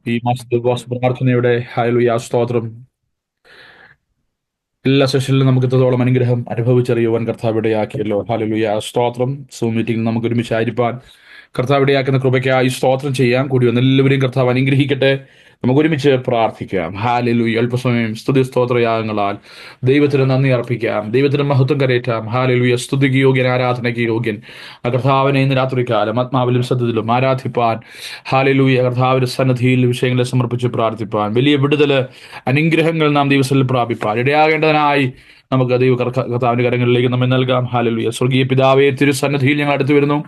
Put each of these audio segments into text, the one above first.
ഈ മാസത്തെ ഉപവാസ പ്രാർത്ഥനയുടെ ഹല്ലേലൂയ സ്തോത്രം. എല്ലാ സെഷനിലും നമുക്ക് ഇത്രത്തോളം അനുഗ്രഹം അനുഭവിച്ചറിയുവാൻ കർത്താവ് ഇടയാക്കിയല്ലോ. ഹല്ലേലൂയ സ്തോത്രം. സൂം മീറ്റിംഗിൽ നമുക്ക് ഒരുമിച്ചായിരിക്കാൻ കർത്താവ് ഇടയാക്കുന്ന കൃപയ്ക്കായി സ്തോത്രം ചെയ്യാം. കൂടി വന്ന എല്ലാവരെയും കർത്താവ് അനുഗ്രഹിക്കട്ടെ. നമുക്ക് ഒരുമിച്ച് പ്രാർത്ഥിക്കാം. ഹല്ലേലൂയ. അല്പസമയം സ്തുതി സ്തോത്രയാഗങ്ങളാൽ ദൈവത്തിന് നന്ദി അർപ്പിക്കാം. ദൈവത്തിന് മഹത്വം കരേറ്റാം. ഹല്ലേലൂയ. സ്തുതിക്ക് യോഗ്യൻ, ആരാധനയ്ക്ക് യോഗ്യൻ ആ കർത്താവിനെ ഇന്ന് രാത്രികാലം ആത്മാവിലും സത്യത്തിലും ആരാധിപ്പാൻ, ഹല്ലേലൂയ, കർത്താവിന്റെ സന്നിധിയിൽ വിഷയങ്ങളെ സമർപ്പിച്ച് പ്രാർത്ഥിപ്പാൻ, വലിയ വിടുതല് അനുഗ്രഹങ്ങൾ നാം ദിവസത്തിൽ പ്രാപിപ്പാൻ ഇടയാകേണ്ടതിനായി നമുക്ക് ദൈവ കർത്താവിന്റെ കരങ്ങളിലേക്ക് നമ്മെ നൽകാം. ഹല്ലേലൂയ. സ്വർഗീയ പിതാവേ, തിരുസന്നിധിയിൽ ഞങ്ങൾ അടുത്ത് വരുന്നു.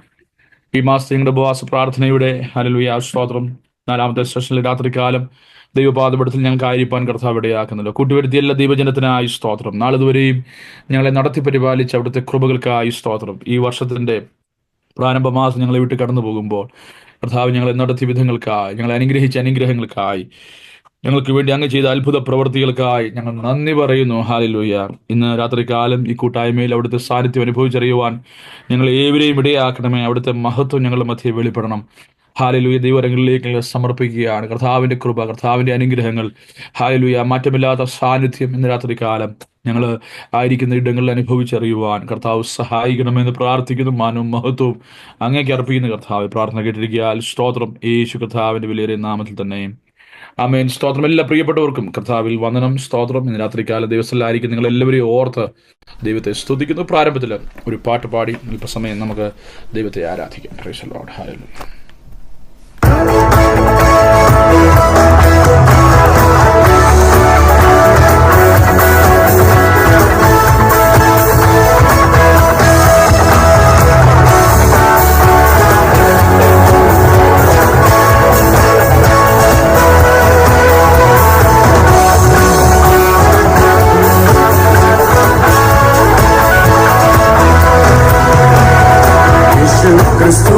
ഈ മാസത്തെ ഞങ്ങളുടെ ഉപവാസ പ്രാർത്ഥനയുടെ ഹല്ലേലൂയ സ്തോത്രം 4-ാമത്തെ സെഷനിൽ രാത്രികാലം ദൈവപാദപീഠത്തിൽ ഞങ്ങൾക്ക് ആയിരിക്കാൻ കർത്താവ് ഇടയാക്കുന്നല്ലോ. കൂട്ടുവരുത്തിയ എല്ലാ ദൈവജനത്തിനായി സ്തോത്രം. നാളിതുവരെയും ഞങ്ങളെ നടത്തി പരിപാലിച്ച് അവിടുത്തെ കൃപകൾക്കായി സ്തോത്രം. ഈ വർഷത്തിന്റെ പ്രാരംഭ മാസം ഞങ്ങളെ വിട്ട് കടന്നു പോകുമ്പോൾ കർത്താവ് ഞങ്ങളെ നടത്തിയ വിധങ്ങൾക്കായി, ഞങ്ങളെ അനുഗ്രഹിച്ച അനുഗ്രഹങ്ങൾക്കായി, ഞങ്ങൾക്ക് വേണ്ടി അങ്ങ് ചെയ്ത അത്ഭുത പ്രവർത്തികൾക്കായി ഞങ്ങൾ നന്ദി പറയുന്നു. ഹല്ലേലൂയ. ഇന്ന് രാത്രികാലം ഈ കൂട്ടായ്മയിൽ അവിടുത്തെ സാന്നിധ്യം അനുഭവിച്ചറിയുവാൻ ഞങ്ങൾ ഏവരെയും ഇടയാക്കണമേ. അവിടുത്തെ മഹത്വം ഞങ്ങളുടെ മധ്യേ വെളിപ്പെടണം. ഹല്ലേലൂയ. ദൈവരങ്ങളിലേക്ക് ഞങ്ങൾ സമർപ്പിക്കുകയാണ്. കർത്താവിന്റെ കൃപ, കർത്താവിന്റെ അനുഗ്രഹങ്ങൾ, ഹല്ലേലൂയ, മാറ്റമില്ലാത്ത സാന്നിധ്യം ഇന്ന് രാത്രികാലം ഞങ്ങൾ ആയിരിക്കുന്ന ഇടങ്ങളിൽ അനുഭവിച്ചറിയുവാൻ കർത്താവ് സഹായിക്കണമെന്ന് പ്രാർത്ഥിക്കുന്നു. മാനവും മഹത്വവും അങ്ങേക്ക് അർപ്പിക്കുന്ന കർത്താവ് പ്രാർത്ഥന കേട്ടിരിക്കാൻ സ്തോത്രം. യേശു കർത്താവിന്റെ വിലയേറിയ നാമത്തിൽ തന്നെ ആമേൻ. സ്തോത്രം. എല്ലാ പ്രിയപ്പെട്ടവർക്കും കർത്താവിൽ വന്ദനം. സ്തോത്രം. ഇന്ന് രാത്രികാല ദിവസത്തിലായിരിക്കും നിങ്ങൾ എല്ലാവരെയും ഓർത്ത് ദൈവത്തെ സ്തുതിക്കുന്നു. പ്രാരംഭത്തിൽ ഒരു പാട്ട് പാടി അല്പസമയം നമുക്ക് ദൈവത്തെ ആരാധിക്കാം. Praise the Lord. ഹല്ലേലൂയ. क्रिस्तु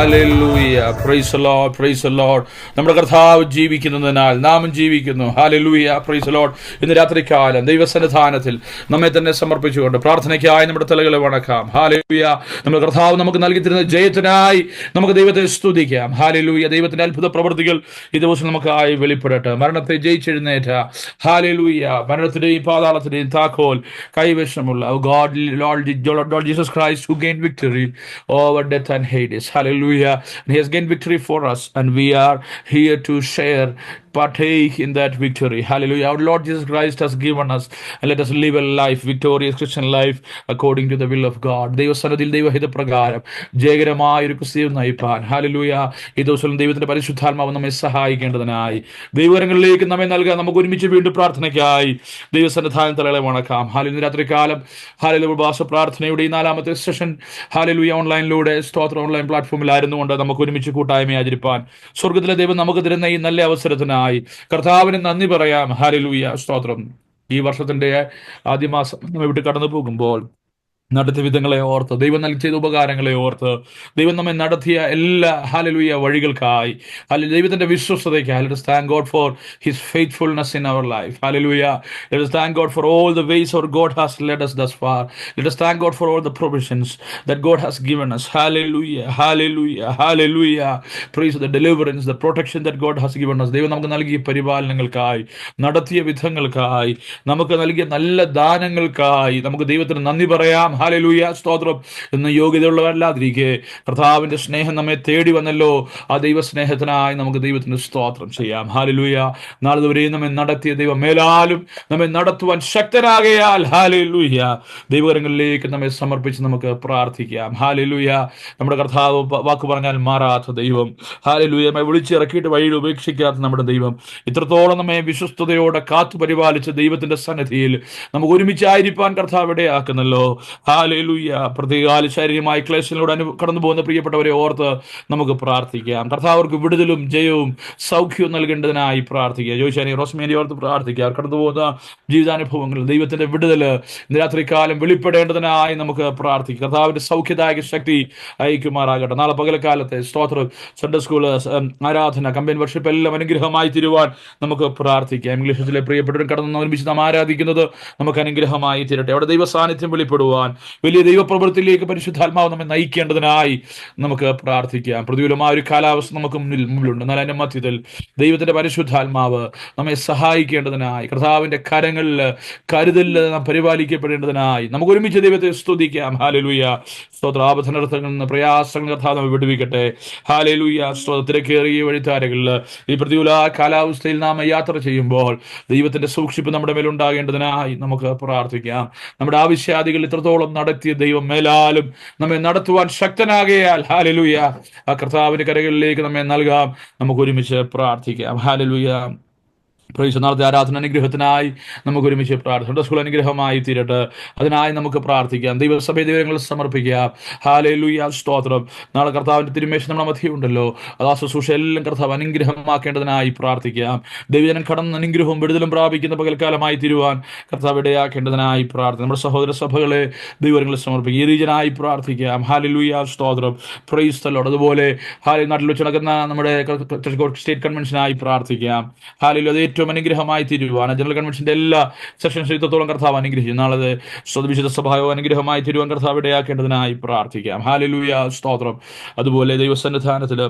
ഹാലലൂയ. Praise the Lord, praise the Lord. നമ്മുടെ കർത്താവ് ജീവിക്കുന്നതിനാൽ നാമും ജീവിക്കുന്നു. ഹാലലൂയ, പ്രൈസ് ദി ലോർഡ്. ഇന്ന് രാത്രികാലം ദൈവസന്നിധാനത്തിൽ നമ്മെ തന്നെ സമർപ്പിച്ചുകൊണ്ട് പ്രാർത്ഥനയ്ക്കായി നമ്മുടെ തലകളെ വണക്കാം. ഹാലലൂയ. നമ്മുടെ കർത്താവ് നമുക്ക് നൽകി തരുന്ന ജയത്തിനായി നമുക്ക് ദൈവത്തെ സ്തുതിക്കാം. ഹാലലൂയ. ദൈവത്തിന്റെ അത്ഭുത പ്രവൃത്തികൾ ഈ ദിവസം നമുക്കായി വെളിപ്പെടട്ടെ. മരണത്തെ ജയിച്ചെഴുന്നേറ്റ, ഹാലലൂയ, മരണത്തിന്റെയും പാതാളത്തിന്റെയും താക്കോൽ കൈവശമുള്ള Lord Jesus Christ who gained victory over death and Hades. Hallelujah. And he has gained victory for us, and we are here to share, partake in that victory. Hallelujah. Our Lord Jesus Christ has given us, and let us live a life, victorious Christian life, according to the will of God. ദൈവസന്നിധിയിൽ ദൈവഹിത പ്രകാരം ജയകരമായ ഒരു ക്രിസ്തീയ നയിപ്പാൻ, hallelujah, ഈ ദിവസം ദൈവത്തിന്റെ പരിശുദ്ധാത്മാവ് നമ്മെ സഹായിക്കേണ്ടതിനായി ദൈവകരങ്ങളിലേക്ക് നമ്മെ നൽകാൻ നമുക്ക് ഒരുമിച്ച് വീണ്ടും പ്രാർത്ഥനയ്ക്കായി ദൈവസന്നിധാനം തലകളെ വണക്കാം. ഹാലലൂയ. രാത്രികാലം ഹാലലൂയ ഉപവാസ പ്രാർത്ഥനയുടെ ഈ 4ാമത്തെ സെഷൻ ഹാലലൂയ ഓൺലൈനിലൂടെ സ്തോത്ര ഓൺലൈൻ പ്ലാറ്റ്ഫോമിലായിരുന്നുകൊണ്ട് നമുക്ക് ഒരുമിച്ച് കൂട്ടായ്മ ആചരിപ്പാൻ സ്വർഗത്തിലെ ദൈവം നമുക്ക് തരുന്ന ഈ നല്ല അവസരത്തിനായി കർത്താവിന് നന്ദി പറയാം. ഹാലലൂയ, സ്തോത്രം. ഈ വർഷത്തിന്റെ ആദ്യ മാസം നമ്മെ വിട്ട് കടന്നു പോകുമ്പോൾ നടത്തിയ വിധങ്ങളെ ഓർത്ത്, ദൈവം നൽകി ചെയ്ത ഉപകാരങ്ങളെ ഓർത്ത്, ദൈവം നമ്മെ നടത്തിയ എല്ലാ ഹാലലൂയ വഴികൾക്കായി, ദൈവത്തിന്റെ വിശ്വസ്തതയ്ക്കായി, let us thank God for his faithfulness in our life. Hallelujah. Let us thank God for all the ways our God has led us thus far. Let us thank God for all the provisions that God has given us. Hallelujah, hallelujah, hallelujah. Praise the deliverance, the protection that God has given us. ദൈവം നമുക്ക് നൽകിയ പരിപാലനങ്ങൾക്കായി, നടത്തിയ വിധങ്ങൾക്കായി, നമുക്ക് നൽകിയ നല്ല ദാനങ്ങൾക്കായി നമുക്ക് ദൈവത്തിന് നന്ദി പറയാം. ഹാലലൂയ, സ്തോത്രം. ഇന്ന് യോഗ്യതയുള്ളവരല്ലാതിരിക്കെ കർത്താവിന്റെ സ്നേഹം നമ്മെ തേടി വന്നല്ലോ. ആ ദൈവ സ്നേഹത്തിനായി നമുക്ക് ദൈവത്തിന് സ്തോത്രം ചെയ്യാം. ഹാലലൂയ. നാളെ വരെയും നമ്മെ നടത്തിയ ദൈവം മേലാലും നമ്മെ നടത്തുവാൻ ശക്തനാകയാൽ, ഹാലലൂയ, ദൈവകരങ്ങളിലേക്ക് നമ്മെ സമർപ്പിച്ച് നമുക്ക് പ്രാർത്ഥിക്കാം. ഹാലലൂയ. നമ്മുടെ കർത്താവ് വാക്ക് പറഞ്ഞാൽ മാറാത്ത ദൈവം, ഹാലലൂയ, നമ്മെ വിളിച്ചിറക്കിയിട്ട് വഴിയിൽ ഉപേക്ഷിക്കാത്ത നമ്മുടെ ദൈവം, ഇത്രത്തോളം നമ്മെ വിശ്വസ്തയോടെ കാത്തു പരിപാലിച്ച ദൈവത്തിന്റെ സന്നിധിയിൽ നമുക്ക് ഒരുമിച്ചായിരിക്കാൻ കർത്താവ് ഇടയാക്കുന്നല്ലോ. ഹാലലൂയ. പ്രത്യേകാല ശാരീരികമായ ക്ലേശങ്ങളിലൂടെ കടന്നു പോകുന്ന പ്രിയപ്പെട്ടവരെ ഓർത്ത് നമുക്ക് പ്രാർത്ഥിക്കാം. കർത്താവർക്ക് വിടുതലും ജയവും സൗഖ്യവും നൽകേണ്ടതിനായി പ്രാർത്ഥിക്കുക. ജോയിച്ചാനി റോസ്മേനെ ഓർത്ത് പ്രാർത്ഥിക്കുക. കടന്നു പോകുന്ന ജീവിതാനുഭവങ്ങൾ ദൈവത്തിന്റെ വിടുതല് ഇന്ന് രാത്രികാലം വെളിപ്പെടേണ്ടതിനായി നമുക്ക് പ്രാർത്ഥിക്കാം. കർത്താവിന്റെ സൗഖ്യദായക ശക്തി അയക്കുമാറാകട്ടെ. നാളെ പകൽക്കാലത്തെ സ്തോത്രം, സൺഡേ സ്കൂള് ആരാധന, കമ്പൈൻ വർഷിപ്പ് എല്ലാം അനുഗ്രഹമായി തീരുവാൻ നമുക്ക് പ്രാർത്ഥിക്കാം. ഇംഗ്ലീഷിലെ പ്രിയപ്പെട്ടവരും കടന്നു ഒരുമിച്ച് നാം ആരാധിക്കുന്നത് നമുക്ക് അനുഗ്രഹമായി തീരട്ടെ. അവിടെ ദൈവ സാന്നിധ്യം വെളിപ്പെടുവാൻ, വലിയ ദൈവപ്രവൃത്തിയിലേക്ക് പരിശുദ്ധാത്മാവ് നമ്മെ നയിക്കേണ്ടതിനായി നമുക്ക് പ്രാർത്ഥിക്കാം. പ്രതികൂലമായ ഒരു കാലാവസ്ഥ നമുക്ക് മുമ്പിലുണ്ട്. എന്നാൽ അതിന്റെ മധ്യത്തിൽ ദൈവത്തിന്റെ പരിശുദ്ധാത്മാവ് നമ്മെ സഹായിക്കേണ്ടതിനായി, കർത്താവിന്റെ കരങ്ങളിൽ കരുതലിൽ നാം പരിപാലിക്കപ്പെടേണ്ടതിനായി നമുക്ക് ഒരുമിച്ച് ദൈവത്തെ സ്തുതിക്കാം. ഹാലലൂയ, സ്തോത്ര. ആപത്തനർത്ഥങ്ങളിൽ നിന്ന് പ്രയാസങ്ങൾ കർത്താവ് നമ്മെ വിടുവിക്കട്ടെ. ഹാലലൂയ, സ്തോത്ര. തിരക്കേറിയ വഴിത്താരകളിൽ ഈ പ്രതികൂല കാലാവസ്ഥയിൽ നാം യാത്ര ചെയ്യുമ്പോൾ ദൈവത്തിന്റെ സൂക്ഷിപ്പ് നമ്മുടെ മേലുണ്ടാകേണ്ടതിനായി നമുക്ക് പ്രാർത്ഥിക്കാം. നമ്മുടെ ആവശ്യാദികൾ ഇത്രത്തോളം നടത്തിയ ദൈവം മേലാലും നമ്മെ നടത്തുവാൻ ശക്തനാകയാൽ, ഹാലലൂയ, ആ കർത്താവിന്റെ കരകളിലേക്ക് നമ്മെ നൽകാം. നമുക്ക് ഒരുമിച്ച് പ്രാർത്ഥിക്കാം. ഹാലലൂയ. പ്രൈസ്. നാളത്തെ ആരാധന അനുഗ്രഹത്തിനായി നമുക്ക് ഒരുമിച്ച് പ്രാർത്ഥന സ്കൂൾ അനുഗ്രഹമായി തീരട്ടെ. അതിനായി നമുക്ക് പ്രാർത്ഥിക്കാം. ദൈവസഭ ദൈവങ്ങൾ സമർപ്പിക്കാം. ഹാലലൂയ, സ്തോത്രം. നാളെ കർത്താവിന്റെ തിരുമേശം നമ്മുടെ മധ്യമുണ്ടല്ലോ. അത് ആ ശുശ്രൂഷ എല്ലാം കർത്താവ് അനുഗ്രഹമാക്കേണ്ടതിനായി പ്രാർത്ഥിക്കാം. ദൈവജനം കടന്ന് അനുഗ്രഹവും വിടുതലും പ്രാപിക്കുന്ന പകൽക്കാലമായി തീരുവാൻ കർത്താവ് ഇടയാക്കേണ്ടതിനായി പ്രാർത്ഥന. നമ്മുടെ സഹോദര സഭകളെ ദൈവങ്ങളിൽ സമർപ്പിക്കുക. ഈ റീജനായി പ്രാർത്ഥിക്കാം. ഹാലലൂയ, സ്തോത്രം. Price the Lord. അതുപോലെ നാട്ടിൽ വെച്ച് നടക്കുന്ന നമ്മുടെ സ്റ്റേറ്റ് കൺവെൻഷനായി പ്രാർത്ഥിക്കാം. ഹാലലൂയ. അത് ഏറ്റവും അനുഗ്രഹമായി തീരുവാൻ ജനറൽ കൺവെൻഷന്റെ എല്ലാ സെഷൻസും ഇത്രത്തോളം കർത്താവ് അനുഗ്രഹിച്ചു. നാളെ വിശുദ്ധ സഭയോ അനുഗ്രഹമായി തീരുവാൻ കർത്താവ് ഇടയാക്കേണ്ടതിനായി പ്രാർത്ഥിക്കാം. ഹാലലൂയ, സ്തോത്രം. അതുപോലെ ദൈവസന്നിധാനത്തിൽ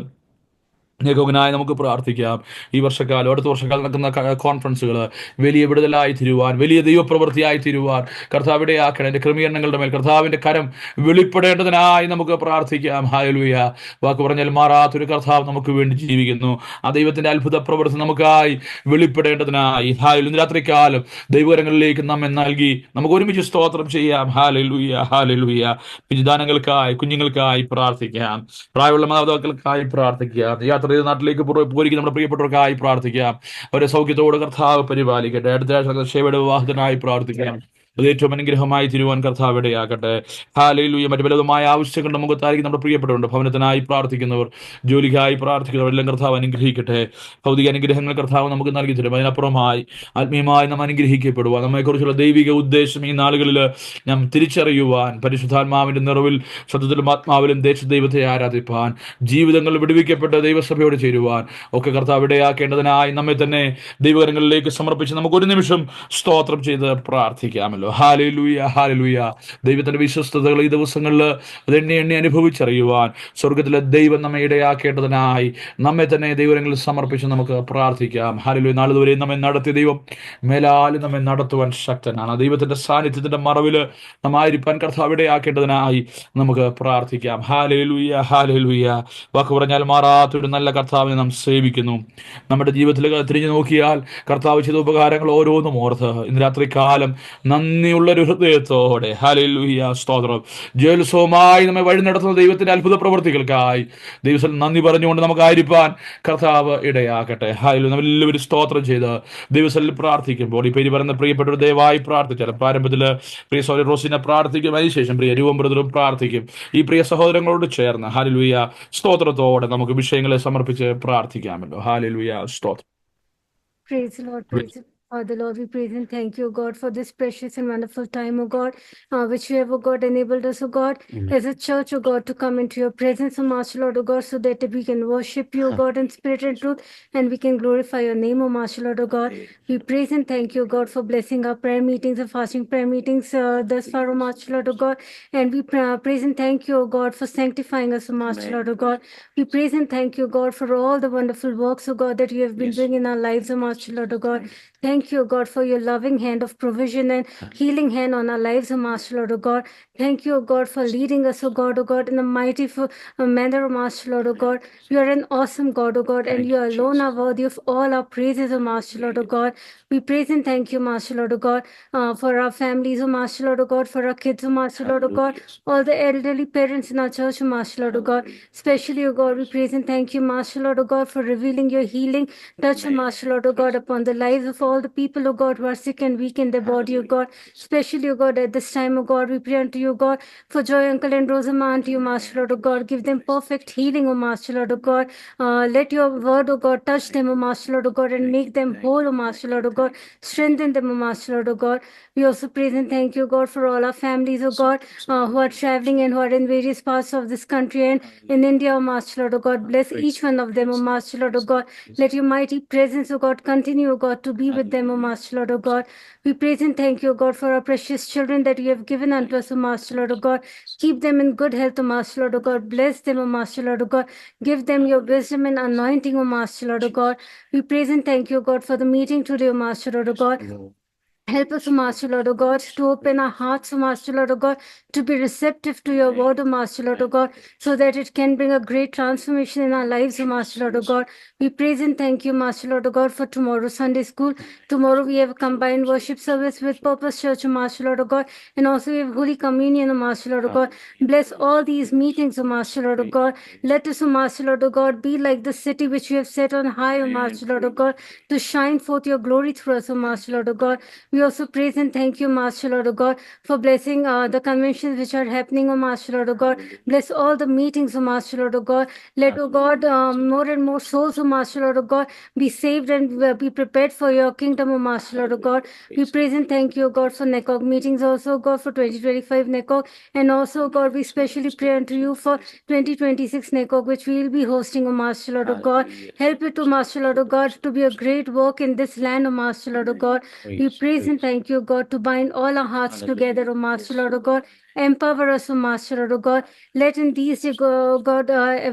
ഏകോപനായി നമുക്ക് പ്രാർത്ഥിക്കാം. ഈ വർഷക്കാലം അടുത്ത വർഷക്കാലം നടക്കുന്ന കോൺഫറൻസുകൾ വലിയ വിടുതലായി തീരുവാൻ, വലിയ ദൈവപ്രവൃത്തിയായി തീരുവാൻ കർത്താവ് ഇടയാക്കണം. എൻ്റെ ക്രമീകരണങ്ങളുടെ മേൽ കർത്താവിന്റെ കരം വെളിപ്പെടേണ്ടതിനായി നമുക്ക് പ്രാർത്ഥിക്കാം. ഹാലലൂയ. വാക്ക് പറഞ്ഞാൽ മാറാത്തൊരു കർത്താവ് നമുക്ക് വേണ്ടി ജീവിക്കുന്നു. ആ ദൈവത്തിന്റെ അത്ഭുത പ്രവൃത്തി നമുക്കായി വെളിപ്പെടേണ്ടതിനായി ഹാലലൂയ. ഇന്ന് രാത്രികാലം ദൈവകരങ്ങളിലേക്ക് നമ്മെ നൽകി നമുക്ക് ഒരുമിച്ച് സ്തോത്രം ചെയ്യാം. Hallelujah, hallelujah. പിഞ്ചുദാനങ്ങൾക്കായി, കുഞ്ഞുങ്ങൾക്കായി പ്രാർത്ഥിക്കാം. പ്രായമുള്ള മാതാപിതാക്കൾക്കായി പ്രാർത്ഥിക്കാം. നാട്ടിലേക്ക് പോയിരിക്കുന്ന നമ്മുടെ പ്രിയപ്പെട്ടവർക്കായി പ്രാർത്ഥിക്കാം. അവരെ സൗഖ്യത്തോടെ കർത്താവ് പരിപാലിക്കട്ടെ. അടുത്ത ആഴ്ച ഷേവയുടെ വിവാഹത്തിനായി പ്രാർത്ഥിക്കാം. അത് ഏറ്റവും അനുഗ്രഹമായി തീരുവാൻ കർത്താവ് ഇടയാക്കട്ടെ. ഹല്ലേലൂയ. മറ്റു പലതുമായ ആവശ്യങ്ങൾ നമുക്ക് താരിക്കും നമ്മുടെ പ്രിയപ്പെട്ടവരുണ്ട്. ഭവനത്തിനായി പ്രാർത്ഥിക്കുന്നവർ, ജോലിക്കായി പ്രാർത്ഥിക്കുന്നവർ എല്ലാം കർത്താവ് അനുഗ്രഹിക്കട്ടെ. ഭൗതിക അനുഗ്രഹങ്ങൾ കർത്താവ് നമുക്ക് നൽകി തരും. അതിനപ്പുറമായി ആത്മീയമായി നാം അനുഗ്രഹിക്കപ്പെടുവാൻ, നമ്മെക്കുറിച്ചുള്ള ദൈവിക ഉദ്ദേശം ഈ നാളുകളിൽ നാം തിരിച്ചറിയുവാൻ, പരിശുദ്ധാത്മാവിന്റെ നിറവിൽ സത്യത്തിലും ആത്മാവിലും ദൈവത്തെ ആരാധിപ്പാൻ, ജീവിതങ്ങൾ വിടുവിക്കപ്പെട്ട് ദൈവസഭയോട് ചേരുവാൻ ഒക്കെ കർത്താവ് ഇടയാക്കേണ്ടതിനായി നമ്മെ തന്നെ ദൈവകരങ്ങളിലേക്ക് സമർപ്പിച്ച് നമുക്ക് ഒരു നിമിഷം സ്തോത്രം ചെയ്ത് പ്രാർത്ഥിക്കാമല്ലോ. Hallelujah, hallelujah. ദൈവത്തിന്റെ വിശ്വസ്തതകൾ ഈ ദിവസങ്ങളിൽ അത് എണ്ണി എണ്ണി അനുഭവിച്ചറിയുവാൻ സ്വർഗത്തിലെ ദൈവം നമ്മെ ഇടയാക്കേണ്ടതിനായി നമ്മെ തന്നെ ദൈവകരങ്ങളിൽ സമർപ്പിച്ച് നമുക്ക് പ്രാർത്ഥിക്കാം. ഹല്ലേലൂയ. നാളിതുവരെ നമ്മെ നടത്തിയ ദൈവം മേലാലും നമ്മെ നടത്തുവാൻ ശക്തനാണ്. ദൈവത്തിന്റെ സാന്നിധ്യത്തിന്റെ മറവിൽ നമ്മായിരിക്കാൻ കർത്താവ് ഇടയാക്കേണ്ടതിനായി നമുക്ക് പ്രാർത്ഥിക്കാം. Hallelujah, hallelujah. വാക്ക് പറഞ്ഞാൽ മാറാത്തൊരു നല്ല കർത്താവിനെ നാം സേവിക്കുന്നു. നമ്മുടെ ജീവിതത്തിൽ തിരിഞ്ഞു നോക്കിയാൽ കർത്താവ് ചെയ്ത ഉപകാരങ്ങൾ ഓരോന്നും ഓർത്ത് ഇന്ന് രാത്രി കാലം നന്ദിയുള്ളൊരു ഹൃദയത്തോടെ ഹല്ലേലൂയ സ്തോത്രം ജയോത്സവമായി നമ്മെ വഴി നടത്തുന്ന ദൈവത്തിന്റെ അത്ഭുത പ്രവൃത്തികൾക്കായി ദൈവത്തിൽ നന്ദി പറഞ്ഞുകൊണ്ട് നമുക്കായിരിക്കാൻ കർത്താവ് ഇടയാക്കട്ടെ. ഹല്ലേലൂയ. നമ്മളെല്ലാവരും സ്തോത്രം ചെയ്ത് ദൈവത്തിൽ പ്രാർത്ഥിക്കുമ്പോൾ ഈ പേര് പറയുന്ന പ്രിയപ്പെട്ടവർ ദയവായി പ്രാർത്ഥിച്ചാൽ പ്രാരംഭത്തിൽ പ്രിയ സഹോദരൻ റോസിനെ പ്രാർത്ഥിക്കും. അതിനുശേഷം പ്രിയ രൂപം ബ്രദറും പ്രാർത്ഥിക്കും. ഈ പ്രിയ സഹോദരങ്ങളോട് ചേർന്ന് ഹല്ലേലൂയ സ്തോത്രത്തോടെ നമുക്ക് വിഷയങ്ങളെ സമർപ്പിച്ച് പ്രാർത്ഥിക്കാമല്ലോ. ഹല്ലേലൂയ സ്തോത്രം. Praise the Lord, praise the Father, Lord, we praise and thank you, God, for this precious and wonderful time, O God, which you have, O God, enabled us, O God, as a church, O God, to come into your presence, O Master Lord, O God, so that we can worship you, O God, in spirit and truth, and we can glorify your name, O Master Lord, O God. We praise and thank you, God, for blessing our prayer meetings and fasting prayer meetings thus far, O Master Lord, O God, and we praise and thank you, O God, for sanctifying us, O Master Lord, O God. We praise and thank you, God, for all the wonderful works, O God, that you have been doing in our lives, O Master Lord, O God. Thank you, God, for your loving hand of provision and healing hand on our lives, O Master Lord, O God. Thank you, O God, for leading us, O God, in a mighty manner, O Master Lord, O God. You are an awesome God, O God, and you alone are worthy of all our praises, O Master Lord, O God. We praise and thank you, Master Lord, O God, for our families, O Master Lord, O God, for our kids, O Master Lord, O God, all the elderly parents in our church, O Master Lord, O God. Especially, O God, we praise and thank you, Master Lord, O God, for revealing your healing touch, O Master Lord, O God, upon the lives of all the people, O God, who are sick and weak in their body, O God. Especially, O God, at this time, O God, we pray unto you, God, for Joy Uncle and Rosamond, unto you, Master Lord, O God. Give them perfect healing, O Master Lord, O God. Let your word, O God, touch them, O Master Lord, O God, and make them whole, O Master Lord, O God. Strengthen them, O Master Lord, O God. We also praise and thank you, God, for all our families, O God, who are traveling and who are in various parts of this country and in India, O Master Lord, O God. Bless each one of them, O Master Lord, O God. Let your mighty presence, O God, continue, O God, to be with them, O Master Lord, O God. We praise and thank you, O God, for our precious children that you have given unto us, O Master Lord, O God. Keep them in good health, O Master Lord, O God. Bless them, O Master Lord, O God. Give them your wisdom and anointing, O Master Lord, O God. We praise and thank you, O God, for the meeting today, O Master Lord, O God. Help us, O Master Lord, O God, to open our hearts, O Master Lord, O God, to be receptive to your word, O Master Lord, O God, so that it can bring a great transformation in our lives, O Master Lord, O God. We praise and thank you, Master Lord, O God, for tomorrow, Sunday school. Tomorrow we have a combined worship service with Purpose Church, O Master Lord, O God, and also we have Holy Communion, O Master Lord, O God. Bless all these meetings, O Master Lord, O God. Let us, O Master Lord, O God, be like the city which you have set on high, O Master Lord, O God, to shine forth your glory through us, O Master Lord, O God. We also praise and thank you, Master Lord, O God, for blessing the conventions which are happening, O Master Lord, O God. Bless all the meetings, O Master Lord, O God. Let, O God, more and more souls, O Master Lord, O God, be saved and be prepared for your kingdom, O Master Lord, O God. We praise and thank you, O God, for NECOG meetings also, O God, for 2025 NECOG. And also, O God, we specially pray unto you for 2026 NECOG, which we will be hosting, O Master Lord, O God. Help it, O Master Lord, O God, to be a great work in this land, O Master Lord, O God. We praise and thank you, God, to bind all our hearts together, O Master Lord, O God. Empower us, O Master Lord, O God. Let in these days, God,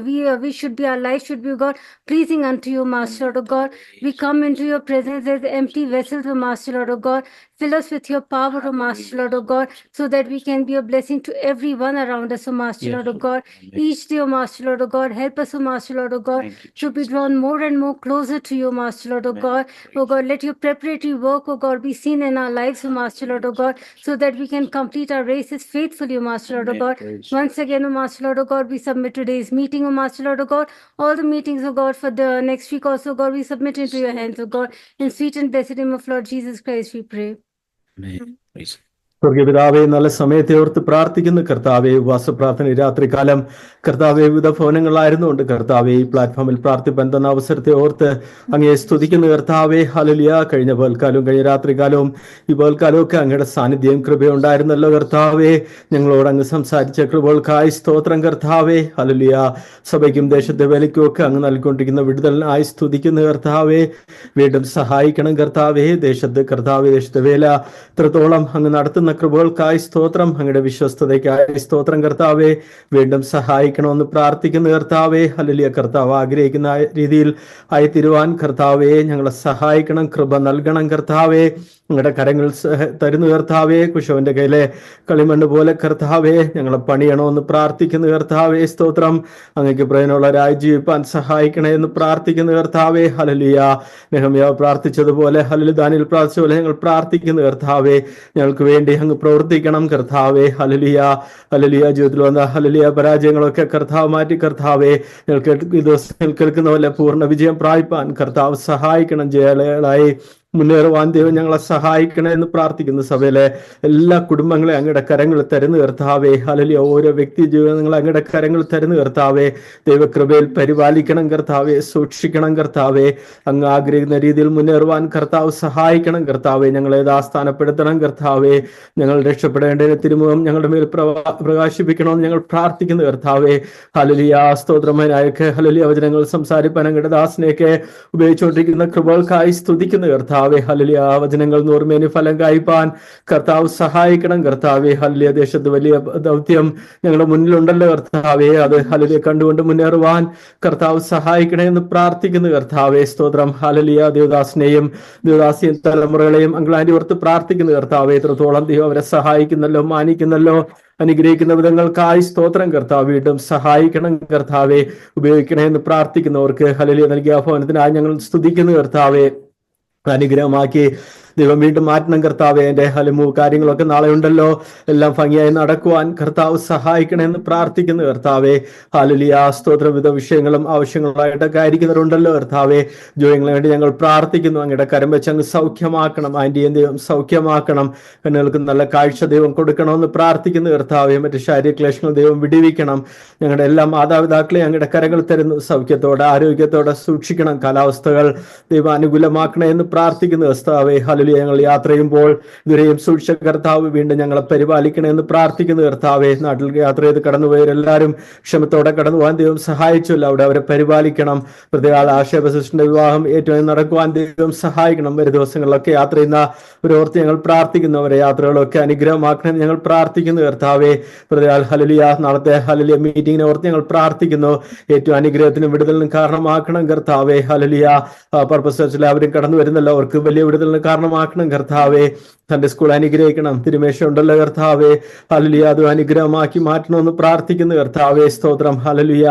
we should be, our life should be, God, pleasing unto you, Master Lord, O God. We come into your presence as empty vessels, O Master Lord, O God. Fill us with your power, O Master Lord, O God, so that we can be a blessing to everyone around us, O Master Lord, O God. Each day, O Master Lord, O God, help us, O Master Lord, O God, to be drawn more and more closer to you, Master Lord, O God. O God, let your preparatory work, O God, be seen in our lives, O Master Lord, O God, so that we can complete our races faithfully, O Master Lord, O God. Once again, O Master Lord, O God, we submit today's meeting, O Master Lord, O God. All the meetings, O God, for the next week also, God, we submit into your hands, O God. In sweet and blessed name of Lord Jesus Christ, we pray. Amen. Praise. സ്വർഗീയ പിതാവേ, നല്ല സമയത്തെ ഓർത്ത് പ്രാർത്ഥിക്കുന്നു കർത്താവെ. ഉപവാസ പ്രാർത്ഥന രാത്രികാലം കർത്താവെ വിവിധ ഭവനങ്ങളായിരുന്നുകൊണ്ട് കർത്താവെ ഈ പ്ലാറ്റ്ഫോമിൽ പ്രാർത്ഥിപ്പാൻ തന്ന അവസരത്തെ ഓർത്ത് അങ്ങയെ സ്തുതിക്കുന്നു കർത്താവെ. ഹല്ലേലൂയ. കഴിഞ്ഞ പകൽക്കാലവും കഴിഞ്ഞ രാത്രികാലവും ഈ പകൽക്കാലവും ഒക്കെ അങ്ങയുടെ സാന്നിധ്യം കൃപയുണ്ടായിരുന്നല്ലോ കർത്താവെ. ഞങ്ങളോട് അങ്ങ് സംസാരിച്ച കൃപകൾക്കായി സ്തോത്രം കർത്താവെ. ഹല്ലേലൂയ. സഭയ്ക്കും ദേശത്തെ വേലയ്ക്കും ഒക്കെ അങ്ങ് നൽകിക്കൊണ്ടിരിക്കുന്ന വിടുതലിനായി സ്തുതിക്കുന്നു കർത്താവെ. വീണ്ടും സഹായിക്കണം കർത്താവെ. ദേശത്തെ വേല ഇത്രത്തോളം അങ്ങ് നടത്തുന്ന കൃപകൾക്കായി സ്തോത്രം. അങ്ങയുടെ വിശ്വസ്തതയ്ക്കായി സ്തോത്രം കർത്താവെ. വീണ്ടും സഹായിക്കണമെന്ന് പ്രാർത്ഥിക്കുന്ന കർത്താവെ. ഹല്ലേലൂയ. കർത്താവ് ആഗ്രഹിക്കുന്ന രീതിയിൽ ആയിത്തീരുവാൻ കർത്താവെ ഞങ്ങളെ സഹായിക്കണം, കൃപ നൽകണം കർത്താവെ. ഞങ്ങളുടെ കരങ്ങൾ തരുന്നു കർത്താവെ. കുശവന്റെ കയ്യിലെ കളിമണ്ണ് പോലെ കർത്താവെ ഞങ്ങളെ പണിയണമെന്ന് പ്രാർത്ഥിക്കുന്ന കർത്താവെ. സ്തോത്രം. അങ്ങക്ക് പ്രയോജനമുള്ളവരായി ജീവിപ്പാൻ സഹായിക്കണേ എന്ന് പ്രാർത്ഥിക്കുന്ന കർത്താവെ. ഹല്ലേലൂയ. നെഹമ്യാവ് പ്രാർത്ഥിച്ചതുപോലെ, ഹല്ലേലൂയ, ദാനിയേൽ പ്രാർത്ഥിച്ചതുപോലെ ഞങ്ങൾ പ്രാർത്ഥിക്കുന്ന കർത്താവെ. ഞങ്ങൾക്ക് വേണ്ടി അങ്ങ് പ്രവർത്തിക്കണം കർത്താവെ. ഹല്ലേലൂയ. ഹല്ലേലൂയ. ജീവിതത്തിൽ വന്ന ഹല്ലേലൂയ പരാജയങ്ങളൊക്കെ കർത്താവ് മാറ്റി കർത്താവെ. ഞങ്ങൾക്ക് ഈ ദിവസങ്ങൾ കേൾക്കുന്ന പോലെ പൂർണ്ണ വിജയം പ്രാപിപ്പാൻ കർത്താവ് സഹായിക്കണം. ജയാളികളായി മുന്നേറുവാൻ ദൈവം ഞങ്ങളെ സഹായിക്കണേ എന്ന് പ്രാർത്ഥിക്കുന്നു. സഭയിലെ എല്ലാ കുടുംബങ്ങളെ അങ്ങയുടെ കരങ്ങൾ തരുന്ന കർത്താവെ. ഹല്ലേലൂയ. ഓരോ വ്യക്തി ജീവിതങ്ങളെ അങ്ങയുടെ കരങ്ങൾ തരുന്ന കർത്താവെ. ദൈവകൃപയിൽ പരിപാലിക്കണം കർത്താവെ, സൂക്ഷിക്കണം കർത്താവെ. അങ്ങ് ആഗ്രഹിക്കുന്ന രീതിയിൽ മുന്നേറുവാൻ കർത്താവ് സഹായിക്കണം കർത്താവെ. ഞങ്ങളെ യഥാസ്ഥാനപ്പെടുത്തണം കർത്താവെ. ഞങ്ങൾ രക്ഷപ്പെടേണ്ടതിന് തിരുമുഖം ഞങ്ങളുടെ മേൽ പ്രകാശിപ്പിക്കണമെന്ന് ഞങ്ങൾ പ്രാർത്ഥിക്കുന്നു കർത്താവെ. ഹല്ലേലൂയ. സ്തോത്രമനായൊക്കെ ഹല്ലേലൂയ വചനങ്ങൾ സംസാരിപ്പാൻ അങ്ങയുടെ ദാസനെയൊക്കെ ഉപയോഗിച്ചുകൊണ്ടിരിക്കുന്ന കൃപകൾക്കായി സ്തുതിക്കുന്നു കർത്താവെ. ഹല്ലേലൂയ. വചനങ്ങൾ നൂറുമേനി ഫലം കായ്പാൻ കർത്താവ് സഹായിക്കണം കർത്താവെ. ഹല്ലേലൂയ. ദേശത്ത് വലിയ ദൗത്യം ഞങ്ങളുടെ മുന്നിലുണ്ടല്ലോ കർത്താവെ. അത് ഹല്ലേലൂയ കണ്ടുകൊണ്ട് മുന്നേറുവാൻ കർത്താവ് സഹായിക്കണേ എന്ന് പ്രാർത്ഥിക്കുന്നു കർത്താവെ. സ്തോത്രം. ഹല്ലേലൂയ. ദേവദാസിനെയും ദേവദാസിയും തലമുറകളെയും അങ്കളാന്റി ഓർത്ത് പ്രാർത്ഥിക്കുന്നു കർത്താവെ. എത്രത്തോളം ദൈവം അവരെ സഹായിക്കുന്നല്ലോ, മാനിക്കുന്നല്ലോ, അനുഗ്രഹിക്കുന്ന വിധങ്ങൾക്കായി സ്തോത്രം കർത്താവ്. വീണ്ടും സഹായിക്കണം കർത്താവെ, ഉപയോഗിക്കണേ എന്ന് പ്രാർത്ഥിക്കുന്നവർക്ക് ഹല്ലേലൂയ നൽകിയ ഭവനത്തിനായി ഞങ്ങൾ സ്തുതിക്കുന്നു കർത്താവെ. അനുഗ്രഹമാക്കി ദൈവം വീണ്ടും മാറ്റണം കർത്താവെ. എൻ്റെ ഹലിമു കാര്യങ്ങളൊക്കെ നാളെ ഉണ്ടല്ലോ, എല്ലാം ഭംഗിയായി നടക്കുവാൻ കർത്താവ് സഹായിക്കണമെന്ന് പ്രാർത്ഥിക്കുന്നു കർത്താവെ. ഹല്ലേലൂയ. സ്തോത്ര. വിവിധ വിഷയങ്ങളും ആവശ്യങ്ങളായിട്ടൊക്കെ ആയിരിക്കുന്നവരുണ്ടല്ലോ കർത്താവെ. ജോയങ്ങളെ വേണ്ടി ഞങ്ങൾ പ്രാർത്ഥിക്കുന്നു. അങ്ങയുടെ കരം വെച്ച് അങ്ങ് സൗഖ്യമാക്കണം. ആന്റിയെ ദൈവം സൗഖ്യമാക്കണം. കണ്ണുകൾക്ക് നല്ല കാഴ്ച ദൈവം കൊടുക്കണമെന്ന് പ്രാർത്ഥിക്കുന്നു കർത്താവെ. മറ്റ് ശാരീരിക ക്ലേശങ്ങൾ ദൈവം വിടുവിക്കണം. ഞങ്ങളുടെ എല്ലാ മാതാപിതാക്കളെ അങ്ങയുടെ കരങ്ങൾ തരുന്നു. സൗഖ്യത്തോടെ ആരോഗ്യത്തോടെ സൂക്ഷിക്കണം. കാലാവസ്ഥകൾ ദൈവം അനുകൂലമാക്കണേ എന്ന് പ്രാർത്ഥിക്കുന്നു കർത്താവെ. ഞങ്ങൾ യാത്ര ചെയ്യുമ്പോൾ ഇതുവരെയും സൂക്ഷിച്ച കർത്താവ് വീണ്ടും ഞങ്ങളെ പരിപാലിക്കണേ എന്ന് പ്രാർത്ഥിക്കുന്നു കർത്താവെ. നാട്ടിൽ യാത്ര ചെയ്ത് കടന്നുപോയവരെല്ലാവരും ക്ഷമത്തോടെ കടന്നു പോകാൻ ദൈവം സഹായിച്ചല്ലോ, അവിടെ അവരെ പരിപാലിക്കണം. പ്രത്യേക ആക്ഷേപ സിസ്റ്ററിന്റെ വിവാഹം ഏറ്റവും നടക്കുവാൻ ദൈവം സഹായിക്കണം. വരും ദിവസങ്ങളിലൊക്കെ യാത്ര ചെയ്യുന്ന ഒരു ഓർത്ത് ഞങ്ങൾ പ്രാർത്ഥിക്കുന്നു. അവരെ യാത്രകളൊക്കെ അനുഗ്രഹമാക്കണം ഞങ്ങൾ പ്രാർത്ഥിക്കുന്നു കർത്താവെ. പ്രത്യേക ഹല്ലേലൂയ നാളത്തെ ഹല്ലേലൂയ മീറ്റിങ്ങിനെ ഓർത്ത് ഞങ്ങൾ പ്രാർത്ഥിക്കുന്നു. ഏറ്റവും അനുഗ്രഹത്തിനും വിടുതലിനും കാരണമാക്കണം കർത്താവെ. ഹല്ലേലൂയ. പർപ്പസ് ചർച്ചിൽ അവരും കടന്നു വരുന്നല്ലോ, അവർക്ക് വലിയ വിടുതലിന് കാരണമാക്കണം കർത്താവെ. തന്റെ സ്കൂൾ അനുഗ്രഹിക്കണം. തിരുമേശ ഉണ്ടല്ലോ കർത്താവെ. ഹല്ലേലൂയ. അത് അനുഗ്രഹമാക്കി മാറ്റണമെന്ന് പ്രാർത്ഥിക്കുന്നു കർത്താവെ. സ്തോത്രം. ഹല്ലേലൂയ.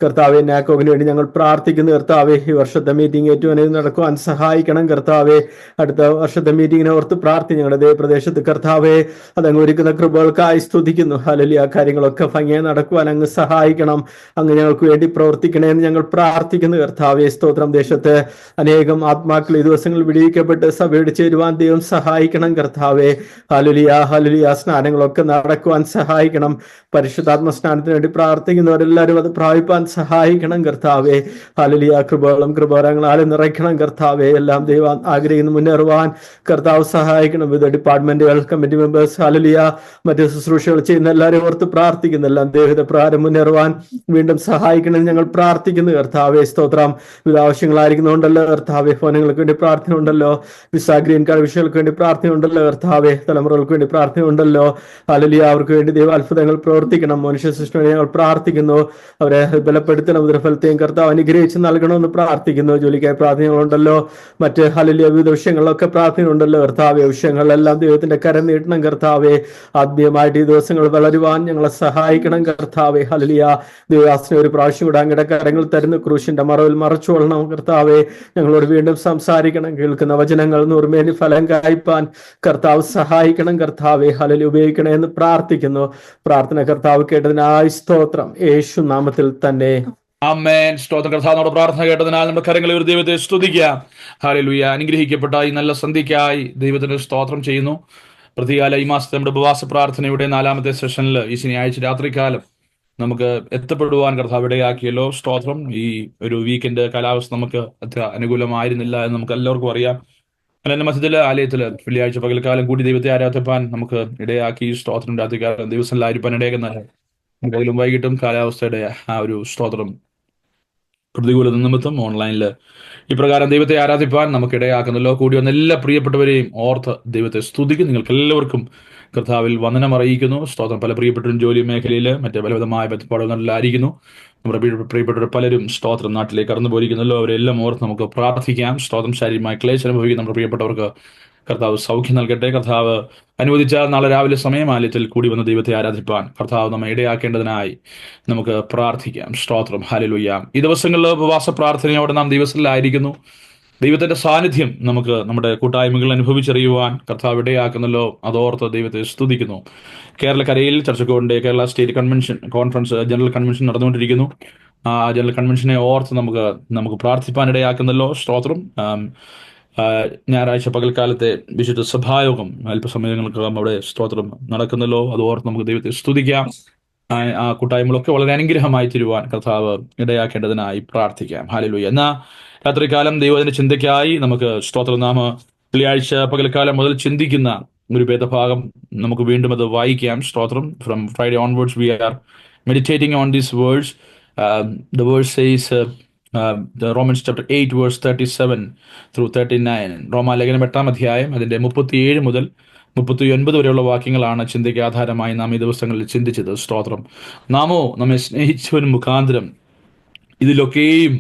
കർത്താവെ, നാക്കോവിന് വേണ്ടി ഞങ്ങൾ പ്രാർത്ഥിക്കുന്നു കർത്താവെ. ഈ വർഷത്തെ മീറ്റിംഗ് ഏറ്റവും നടക്കുവാൻ സഹായിക്കണം കർത്താവെ. അടുത്ത വർഷത്തെ മീറ്റിങ്ങിനെ ഓർത്ത് പ്രാർത്ഥി ഞങ്ങളുടെ പ്രദേശത്ത് കർത്താവെ. അതങ്ങ് ഒരുക്കുന്ന കൃപകൾക്കായി സ്തുതിക്കുന്നു. ഹല്ലേലൂയ. കാര്യങ്ങളൊക്കെ ഭംഗിയായി നടക്കുവാൻ അങ്ങ് സഹായിക്കണം. അങ്ങ് ഞങ്ങൾക്ക് വേണ്ടി പ്രവർത്തിക്കണമെന്ന് ഞങ്ങൾ പ്രാർത്ഥിക്കുന്നു കർത്താവെ. സ്തോത്രം. ദേശത്ത് അനേകം ആത്മാക്കൾ ഈ ദിവസങ്ങളിൽ വിടിയിക്കപ്പെട്ട് സഭയോട് ചേരുവാൻ ദൈവം സഹായിക്കണം കർത്താവെ. ഹല്ലേലൂയ. ഹല്ലേലൂയ. സ്നാനങ്ങളൊക്കെ നടക്കുവാൻ സഹായിക്കണം. പരിശുദ്ധാത്മ സ്നാനത്തിന് വേണ്ടി പ്രാർത്ഥിക്കുന്നവരെല്ലാവരും അത് പ്രാപിപ്പാൻ സഹായിക്കണം കർത്താവെ. ഹല്ലേലൂയ. കൃപാവരങ്ങളാലും നിറയ്ക്കണം കർത്താവെ. എല്ലാം ദൈവം ആഗ്രഹിക്കുന്നു മുന്നേറുവാൻ കർത്താവ് സഹായിക്കണം. വിവിധ ഡിപ്പാർട്ട്മെന്റുകൾ, കമ്മിറ്റി മെമ്പേഴ്സ്, ഹല്ലേലൂയ, മറ്റ് ശുശ്രൂഷകൾ ചെയ്യുന്ന എല്ലാവരും ഓർത്ത് പ്രാർത്ഥിക്കുന്നു. എല്ലാം ദൈവത്തെ പ്രകാരം മുന്നേറുവാൻ വീണ്ടും സഹായിക്കണം ഞങ്ങൾ പ്രാർത്ഥിക്കുന്നു കർത്താവെ. സ്തോത്രം. വിവിധ ആവശ്യങ്ങളായിരിക്കുന്നുണ്ടല്ലോ കർത്താവെ. ഭവനങ്ങൾക്ക് വേണ്ടി പ്രാർത്ഥന ഉണ്ടല്ലോ, വിസ ഗ്രീൻ കാർഡ് വിഷയങ്ങൾക്ക് വേണ്ടി പ്രാർത്ഥന ഉണ്ടല്ലോ കർത്താവെ. തലമുറകൾക്ക് വേണ്ടി പ്രാർത്ഥന ഉണ്ടല്ലോ. ഹല്ലേലൂയ. അവർക്ക് വേണ്ടി ദൈവ അത്ഭുതങ്ങൾ പ്രവർത്തിക്കണം. മനുഷ്യ സൃഷ്ടിയെ ഞങ്ങൾ പ്രാർത്ഥിക്കുന്നു. അവരെ ബലപ്പെടുത്തണം. ഉദരഫലത്തെയും കർത്താവ് അനുഗ്രഹിച്ച് നൽകണമെന്ന് പ്രാർത്ഥിക്കുന്നു. ജോലിക്കായി പ്രാർത്ഥനകളുണ്ടല്ലോ, മറ്റ് ഹല്ലേലൂയ വിവിധ വിഷയങ്ങളിലൊക്കെ പ്രാർത്ഥന ഉണ്ടല്ലോ കർത്താവെ. വിഷയങ്ങളിലെല്ലാം ദൈവത്തിന്റെ കരം നീട്ടണം കർത്താവെ. ആത്മീയമായിട്ട് ഈ ദിവസങ്ങൾ വളരുവാൻ ഞങ്ങളെ സഹായിക്കണം കർത്താവെ. ഹല്ലേലൂയ. ദൈവദാസനെ ഒരു പ്രാവശ്യം കൂടെ അങ്ങയുടെ കരങ്ങൾ തരുന്നു. ക്രൂശിന്റെ മറവിൽ മറച്ചുകൊള്ളണം കർത്താവെ. ഞങ്ങളോട് വീണ്ടും സംസാരിക്കണം. കേൾക്കുന്ന വചനങ്ങൾ നൂറുമേനി ഫലം കായ്പാൻ കർത്താവ് സഹായിക്കണം കർത്താവെ. ഹല്ലേലൂയ. ഉപയോഗിക്കണേ എന്ന് പ്രാർത്ഥിക്കുന്നു. പ്രാർത്ഥന കർത്താവ് കേട്ടതിനായി സ്തോത്രം. യേശു നാമത്തിൽ തന്നെ. ആമേൻ. സ്തോത്രം. കർത്താവിനോട് പ്രാർത്ഥന കേട്ടതിനാൽ നമ്മുടെ കരങ്ങളിൽ ഒരു ദൈവത്തെ സ്തുതിക്കാം. ഹല്ലേലൂയ. അനുഗ്രഹിക്കപ്പെട്ട ഈ നല്ല സന്ധ്യയ്ക്കായി ദൈവത്തിന് സ്തോത്രം ചെയ്യുന്നു. പ്രതികാല ഈ മാസത്തെ നമ്മുടെ ഉപവാസ പ്രാർത്ഥനയുടെ 4ാമത്തെ സെഷനിൽ ഈ ശനിയാഴ്ച രാത്രികാലം നമുക്ക് എത്തപ്പെടുവാൻ കർത്താവ് ഇടയാക്കിയല്ലോ. സ്തോത്രം. ഈ ഒരു വീക്കെൻഡ് കാലാവസ്ഥ നമുക്ക് അത്ര അനുകൂലമായിരുന്നില്ല എന്ന് നമുക്ക് എല്ലാവർക്കും അറിയാം. അല്ല, മസ്ജിദിലെ ആലയത്തില് വെള്ളിയാഴ്ച പകൽക്കാലം കൂടി ദൈവത്തെ ആരാധിപ്പാൻ നമുക്ക് ഇടയാക്കി. സ്തോത്രം. രാത്രികാലം ദിവസങ്ങളിലായിരിക്കാൻ ഇടയാക്കുന്നല്ല. പകലും വൈകിട്ടും കാലാവസ്ഥയുടെ ആ ഒരു സ്തോത്രം പ്രതികൂല നിമിത്തം ഓൺലൈനിൽ ഇപ്രകാരം ദൈവത്തെ ആരാധിപ്പാൻ നമുക്ക് ഇടയാക്കുന്നല്ലോ. കൂടി വന്ന എല്ലാ പ്രിയപ്പെട്ടവരെയും ഓർത്ത് ദൈവത്തെ സ്തുതിക്കും. നിങ്ങൾക്ക് എല്ലാവർക്കും കർത്താവിൽ വന്ദനം അറിയിക്കുന്നു. സ്തോത്രം. പല പ്രിയപ്പെട്ടവരും ജോലി മേഖലയിൽ മറ്റ് പലവിധമായ ബന്ധപ്പാടുകളിലായിരിക്കുന്നു. നമ്മുടെ പ്രിയപ്പെട്ടവർ പലരും സ്തോത്രം നാട്ടിലേക്ക് കടന്നു പോയിരിക്കുന്നല്ലോ. അവരെല്ലാം ഓർത്ത് നമുക്ക് പ്രാർത്ഥിക്കാം. സ്തോത്രം. ശാരീരികമായ ക്ലേശം അനുഭവിക്കുന്ന നമ്മുടെ പ്രിയപ്പെട്ടവർക്ക് കർത്താവ് സൗഖ്യം നൽകട്ടെ. കർത്താവ് അനുവദിച്ചാൽ നാളെ രാവിലെ സമയമാലയത്തിൽ കൂടി വന്ന് ദൈവത്തെ ആരാധിപ്പാൻ കർത്താവ് നമ്മെ ഇടയാക്കേണ്ടതിനായി നമുക്ക് പ്രാർത്ഥിക്കാം. സ്തോത്രം. ഹല്ലേലൂയ. ഈ ദിവസങ്ങളിൽ ഉപവാസ പ്രാർത്ഥനയോടെ നാം ദിവസത്തിലായിരിക്കുന്നു. ദൈവത്തിന്റെ സാന്നിധ്യം നമുക്ക് നമ്മുടെ കൂട്ടായ്മകൾ അനുഭവിച്ചറിയുവാൻ കർത്താവ് ഇടയാക്കുന്നല്ലോ. അതോർത്ത് ദൈവത്തെ സ്തുതിക്കുന്നു. കേരളക്കരയിൽ ചർച്ചക്കോടിന്റെ Kerala state conference general convention നടന്നുകൊണ്ടിരിക്കുന്നു. ആ ജനറൽ കൺവെൻഷനെ ഓർത്ത് നമുക്ക് പ്രാർത്ഥിപ്പാൻ ഇടയാക്കുന്നല്ലോ. സ്തോത്രം. ഞായറാഴ്ച പകൽക്കാലത്തെ വിശുദ്ധ സഭായോഗം അല്പസമയങ്ങൾക്കകം അവിടെ സ്തോത്രം നടക്കുന്നല്ലോ. അത് ഓർത്ത് നമുക്ക് ദൈവത്തെ സ്തുതിക്കാം. ആ കൂട്ടായ്മകളൊക്കെ വളരെ അനുഗ്രഹമായി തീരുവാൻ കർത്താവ് ഇടയാക്കേണ്ടതിനായി പ്രാർത്ഥിക്കാം. ഹല്ലേലൂയ. എന്നാ രാത്രികാലം ദൈവത്തിന്റെ ചിന്തയ്ക്കായി നമുക്ക് സ്തോത്രനാമ വെള്ളിയാഴ്ച പകൽക്കാലം മുതൽ ചിന്തിക്കുന്ന ഒരു ഭേദഭാഗം നമുക്ക് വീണ്ടും അത് വായിക്കാം. സ്തോത്രം. From Friday onwards we are meditating on these words. The verse says the Romans chapter 8 verse 37 through 39. റോമാലേഖനം 8-ാം അധ്യായം അതിന്റെ 37 മുതൽ 39 വരെയുള്ള വാക്യങ്ങളാണ് ചിന്തയ്ക്ക് ആധാരമായി നാം ഈ ദിവസങ്ങളിൽ ചിന്തിച്ചത്. സ്തോത്രം. നാമോ നമ്മെ സ്നേഹിച്ചവന് മുഖാന്തരം ഇതിലൊക്കെയും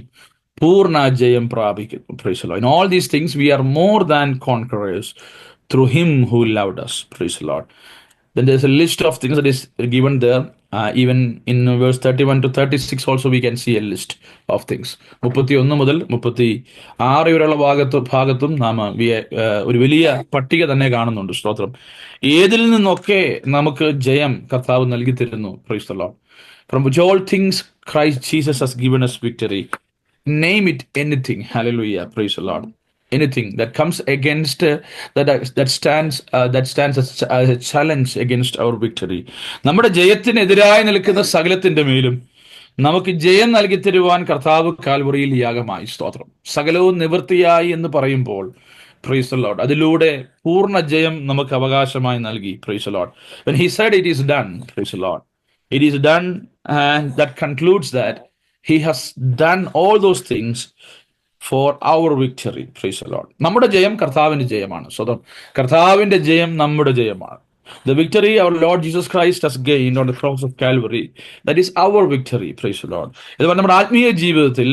പൂർണ്ണ ജയം പ്രാപിക്കുന്നു. Praise the Lord. In all these things we are more than conquerors through him who loved us. Praise the Lord. Then there's a list of things that is given there. Even in verse 31 to 36 also we can see a list of things. 31 മുതൽ 36 വരെയുള്ള ഭാഗത്തും നാം ഒരു വലിയ പട്ടിക തന്നെ കാണുന്നുണ്ട്. സ്തോത്രം. ഏതിൽ നിന്നൊക്കെ നമുക്ക് ജയം കർത്താവ് നൽകി തരുന്നു. Praise the Lord. From which all things Christ Jesus has given us victory. Name it anything. Hallelujah. Praise the Lord. Anything that comes against that stands as a challenge against our victory. നമ്മുടെ ജയത്തിനെതിരായി നിൽക്കുന്ന സകലത്തിന്റെ മേലും നമുക്ക് ജയം നൽകി തരുവാൻ കർത്താവ് കാൽവറിയിൽ യാഗമായി. സ്തോത്രം. സകലവും നിവൃത്തിയായി എന്ന് പറയുമ്പോൾ Praise the Lord. അതിലൂടെ പൂർണ്ണ ജയം നമുക്ക് അവകാശമായി നൽകി. Praise the Lord. When he said it is done, praise the Lord. It is done, and that concludes that he has done all those things for our victory. Praise the Lord. നമ്മുടെ ജയം കർത്താവിന്റെ ജയമാണ്. സ്വതം കർത്താവിന്റെ ജയം നമ്മുടെ ജയമാണ്. The victory our Lord Jesus Christ has gained on the cross of Calvary, that is our victory. Praise the Lord. ഇതുപോലെ നമ്മുടെ ആത്മീയ ജീവിതത്തിൽ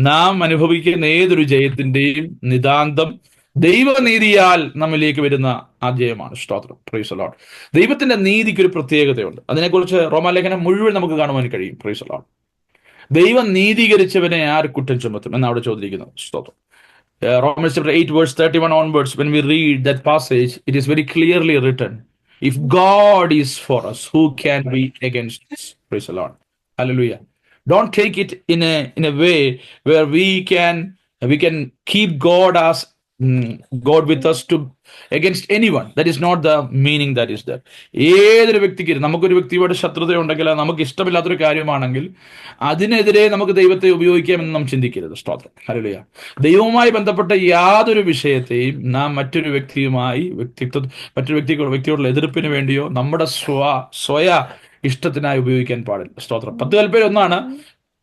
നാം അനുഭവിക്കുന്ന ഏതൊരു ജയത്തിന്റെയും നിതാന്തം ദൈവനീതിയാൽ നമ്മിലേക്ക് വരുന്ന ആ ജയമാണ്. സ്തോത്രം. Praise the Lord. ദൈവത്തിന്റെ നീതിക്ക് ഒരു പ്രത്യേകതയുണ്ട്. അതിനെക്കുറിച്ച് റോമാലേഖനം മുഴുവൻ നമുക്ക് കാണുവാൻ കഴിയും. Praise the Lord. ദൈവം നീതീകരിച്ചവനെ ആര് കുറ്റം ചുമത്തും എന്ന് അവിടെ ചോദിക്കുന്നു. സ്തോത്രം. Romans chapter 8 verse 31 onwards, when we read that passage, it is very clearly written, if God is for us, who can be against us? Praise the Lord. Hallelujah. Don't take it in a way where we can keep God as God with us to against anyone. That is not the meaning that is there. ഏതൊരു വ്യക്തിക്ക് നമുക്കൊരു വ്യക്തിയോട് ശത്രുതയുണ്ടെങ്കിൽ നമുക്ക് ഇഷ്ടമില്ലാത്തൊരു കാര്യമാണെങ്കിൽ അതിനെതിരെ നമുക്ക് ദൈവത്തെ ഉപയോഗിക്കാമെന്ന് നാം ചിന്തിക്കരുത്. സ്തോത്രം. ഹല്ലേലൂയ. ദൈവവുമായി ബന്ധപ്പെട്ട യാതൊരു വിഷയത്തെയും നാം മറ്റൊരു വ്യക്തിയോടുള്ള എതിർപ്പിന് വേണ്ടിയോ നമ്മുടെ സ്വയ ഇഷ്ടത്തിനായി ഉപയോഗിക്കാൻ പാടില്ല. സ്തോത്രം. 10 കൽപ്പനയിൽ ഒന്നാണ്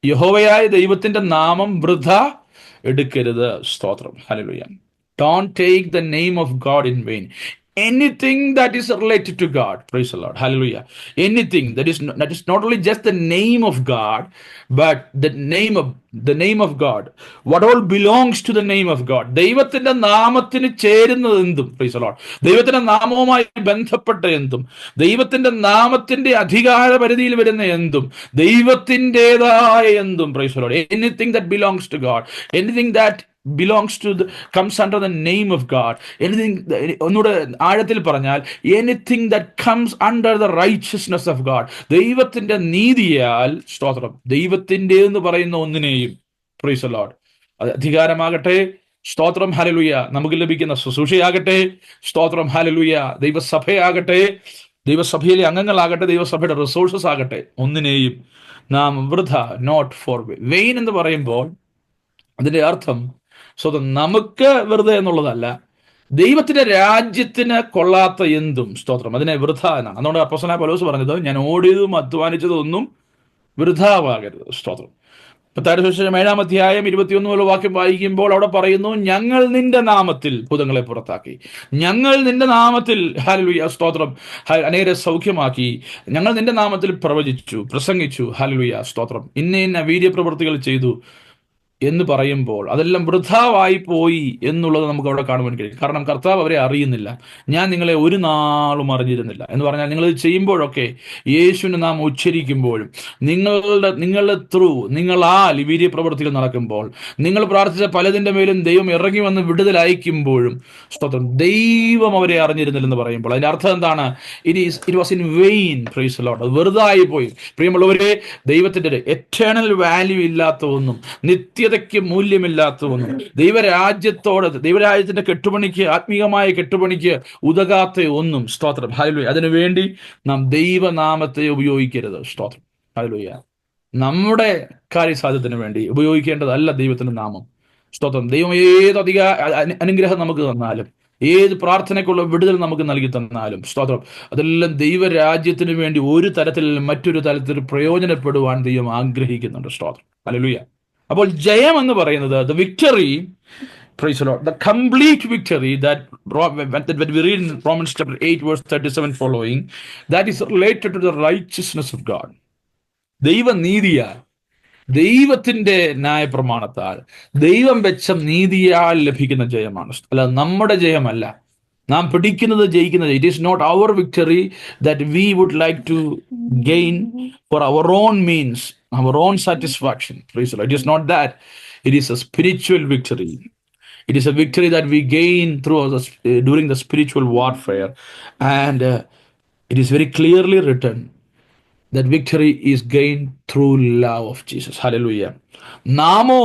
യഹോവയായ ദൈവത്തിന്റെ നാമം വൃഥ എടുക്കരുത്. സ്തോത്രം. Hallelujah. Don't take the name of God in vain. Anything that is related to God, praise the Lord, hallelujah. Anything that is not only just the name of God, but the name of God. What all belongs to the name of God. ദൈവത്തിന്റെ നാമത്തിന് ചേരുന്നത് എന്തും, praise the Lord. ദൈവത്തിന്റെ നാമവുമായി ബന്ധപ്പെട്ട എന്തും, ദൈവത്തിന്റെ നാമത്തിന്റെ അധികാര പരിധിയിൽ വരുന്ന എന്തും, ദൈവത്തിൻ്റെതായ എന്തും, praise the Lord. Anything that belongs to God, anything that comes under the name of God. Anything, ഒന്നുകൂടെ ആഴത്തിൽ പറഞ്ഞാൽ, anything that comes under the righteousness of God. ദൈവത്തിന്റെ നീതിയാൽ, സ്തോത്രം, ദൈവത്തിന്റെ എന്ന് പറയുന്ന ഒന്നിനെയും, praise the Lord, അത് അധികാരമാകട്ടെ, സ്തോത്രം ഹല്ലേലൂയ. നമുക്ക് ലഭിക്കുന്ന ശുശ്രൂഷയാകട്ടെ, സ്തോത്രം ഹല്ലേലൂയ, ദൈവസഭയാകട്ടെ, ദൈവസഭയിലെ അംഗങ്ങളാകട്ടെ, ദൈവസഭയുടെ റിസോഴ്സസ് ആകട്ടെ, ഒന്നിനെയും നാം വൃഥ, നോട്ട് ഫോർ വെയിൻ എന്ന് പറയുമ്പോൾ അതിന്റെ അർത്ഥം സ്വതം നമുക്ക് വെറുതെ എന്നുള്ളതല്ല, ദൈവത്തിന്റെ രാജ്യത്തിന് കൊള്ളാത്ത എന്തും, സ്തോത്രം, അതിനെ വൃഥ എന്നാണ്. അതുകൊണ്ട് അപ്പോസ്തലനായ പൗലോസ് പറഞ്ഞത്, ഞാൻ ഓടിയതും അധ്വാനിച്ചതും ഒന്നും വൃഥാവാകരുത്. സ്തോത്രം. മത്തായിയുടെ സുവിശേഷം 7-ാം അധ്യായം 21 വാക്യം വായിക്കുമ്പോൾ അവിടെ പറയുന്നു, ഞങ്ങൾ നിന്റെ നാമത്തിൽ ഭൂതങ്ങളെ പുറത്താക്കി, ഞങ്ങൾ നിന്റെ നാമത്തിൽ ഹല്ലേലൂയ സ്തോത്രം അനേകരെ സൗഖ്യമാക്കി, ഞങ്ങൾ നിന്റെ നാമത്തിൽ പ്രവചിച്ചു, പ്രസംഗിച്ചു, ഹല്ലേലൂയ സ്തോത്രം, ഇന്ന ഇന്ന വീര്യപ്രവൃത്തികൾ ചെയ്തു എന്ന് പറയുമ്പോൾ അതെല്ലാം വൃഥാവായി പോയി എന്നുള്ളത് നമുക്ക് അവിടെ കാണുവാൻ കഴിയും. കാരണം കർത്താവ് അവരെ അറിയുന്നില്ല. ഞാൻ നിങ്ങളെ ഒരു നാളും അറിഞ്ഞിരുന്നില്ല എന്ന് പറഞ്ഞാൽ, നിങ്ങൾ ഇത് ചെയ്യുമ്പോഴൊക്കെ യേശുവിനെ നാം ഉച്ചരിക്കുമ്പോഴും നിങ്ങളുടെ ത്രൂ നിങ്ങളാൽ ഈ വീര്യപ്രവൃത്തികൾ നടക്കുമ്പോൾ, നിങ്ങൾ പ്രാർത്ഥിച്ച പലതിൻ്റെ മേലും ദൈവം ഇറങ്ങി വന്ന് വിടുതൽ അയക്കുമ്പോഴും സ്തോത്രം, ദൈവം അവരെ അറിഞ്ഞിരുന്നില്ലെന്ന് പറയുമ്പോൾ അതിന്റെ അർത്ഥം എന്താണ്? It was in vein. Price the Lord. അത് വെറുതായി പോയി. പ്രിയമുള്ളവരെ, ദൈവത്തിന്റെ എറ്റേണൽ വാല്യൂ ഇല്ലാത്ത ഒന്നും, നിത്യതയ്ക്ക് മൂല്യമില്ലാത്ത ഒന്നും, ദൈവരാജ്യത്തിന്റെ കെട്ടുപണിക്ക്, ആത്മീയമായ കെട്ടുപണിക്ക് ഉതകാത്ത ഒന്നും, സ്തോത്രം ഹല്ലേലൂയ, അതിനുവേണ്ടി നാം ദൈവനാമത്തെ ഉപയോഗിക്കരുത്. സ്തോത്രം ഹല്ലേലൂയ. നമ്മുടെ കാര്യസാധ്യത്തിന് വേണ്ടി ഉപയോഗിക്കേണ്ടതല്ല ദൈവത്തിന്റെ നാമം. സ്തോത്രം. ദൈവം ഏത് അനുഗ്രഹം നമുക്ക് തന്നാലും, ഏത് പ്രാർത്ഥനയ്ക്കുള്ള വിടുതൽ നമുക്ക് നൽകി തന്നാലും, സ്തോത്രം, അതെല്ലാം ദൈവരാജ്യത്തിന് വേണ്ടി ഒരു തരത്തിൽ മറ്റൊരു തരത്തിൽ പ്രയോജനപ്പെടുവാൻ ദൈവം ആഗ്രഹിക്കുന്നുണ്ട്. സ്തോത്രം ഹല്ലേലൂയ. അപ്പോൾ ജയം എന്ന് പറയുന്നത്, the victory, praise the Lord, the complete victory that we read in Romans chapter 8 verse 37 following, that is related to the righteousness of God. ദൈവനീതിയാൽ, ദൈവത്തിന്റെ ന്യായപ്രമാണത്താൽ, ദൈവം വെച്ച നീതിയാൽ ലഭിക്കുന്ന ജയമാണ്, അല്ല നമ്മുടെ ജയമല്ല. നാം പിടിക്കുന്നത്, ജയിക്കുന്നത്, it is not our victory that we would like to gain for our own means, our own satisfaction. Praise the Lord. It is not that. It is a spiritual victory. It is a victory that we gain during the spiritual warfare, and it is very clearly written that victory is gained through love of Jesus. Hallelujah. നാമോ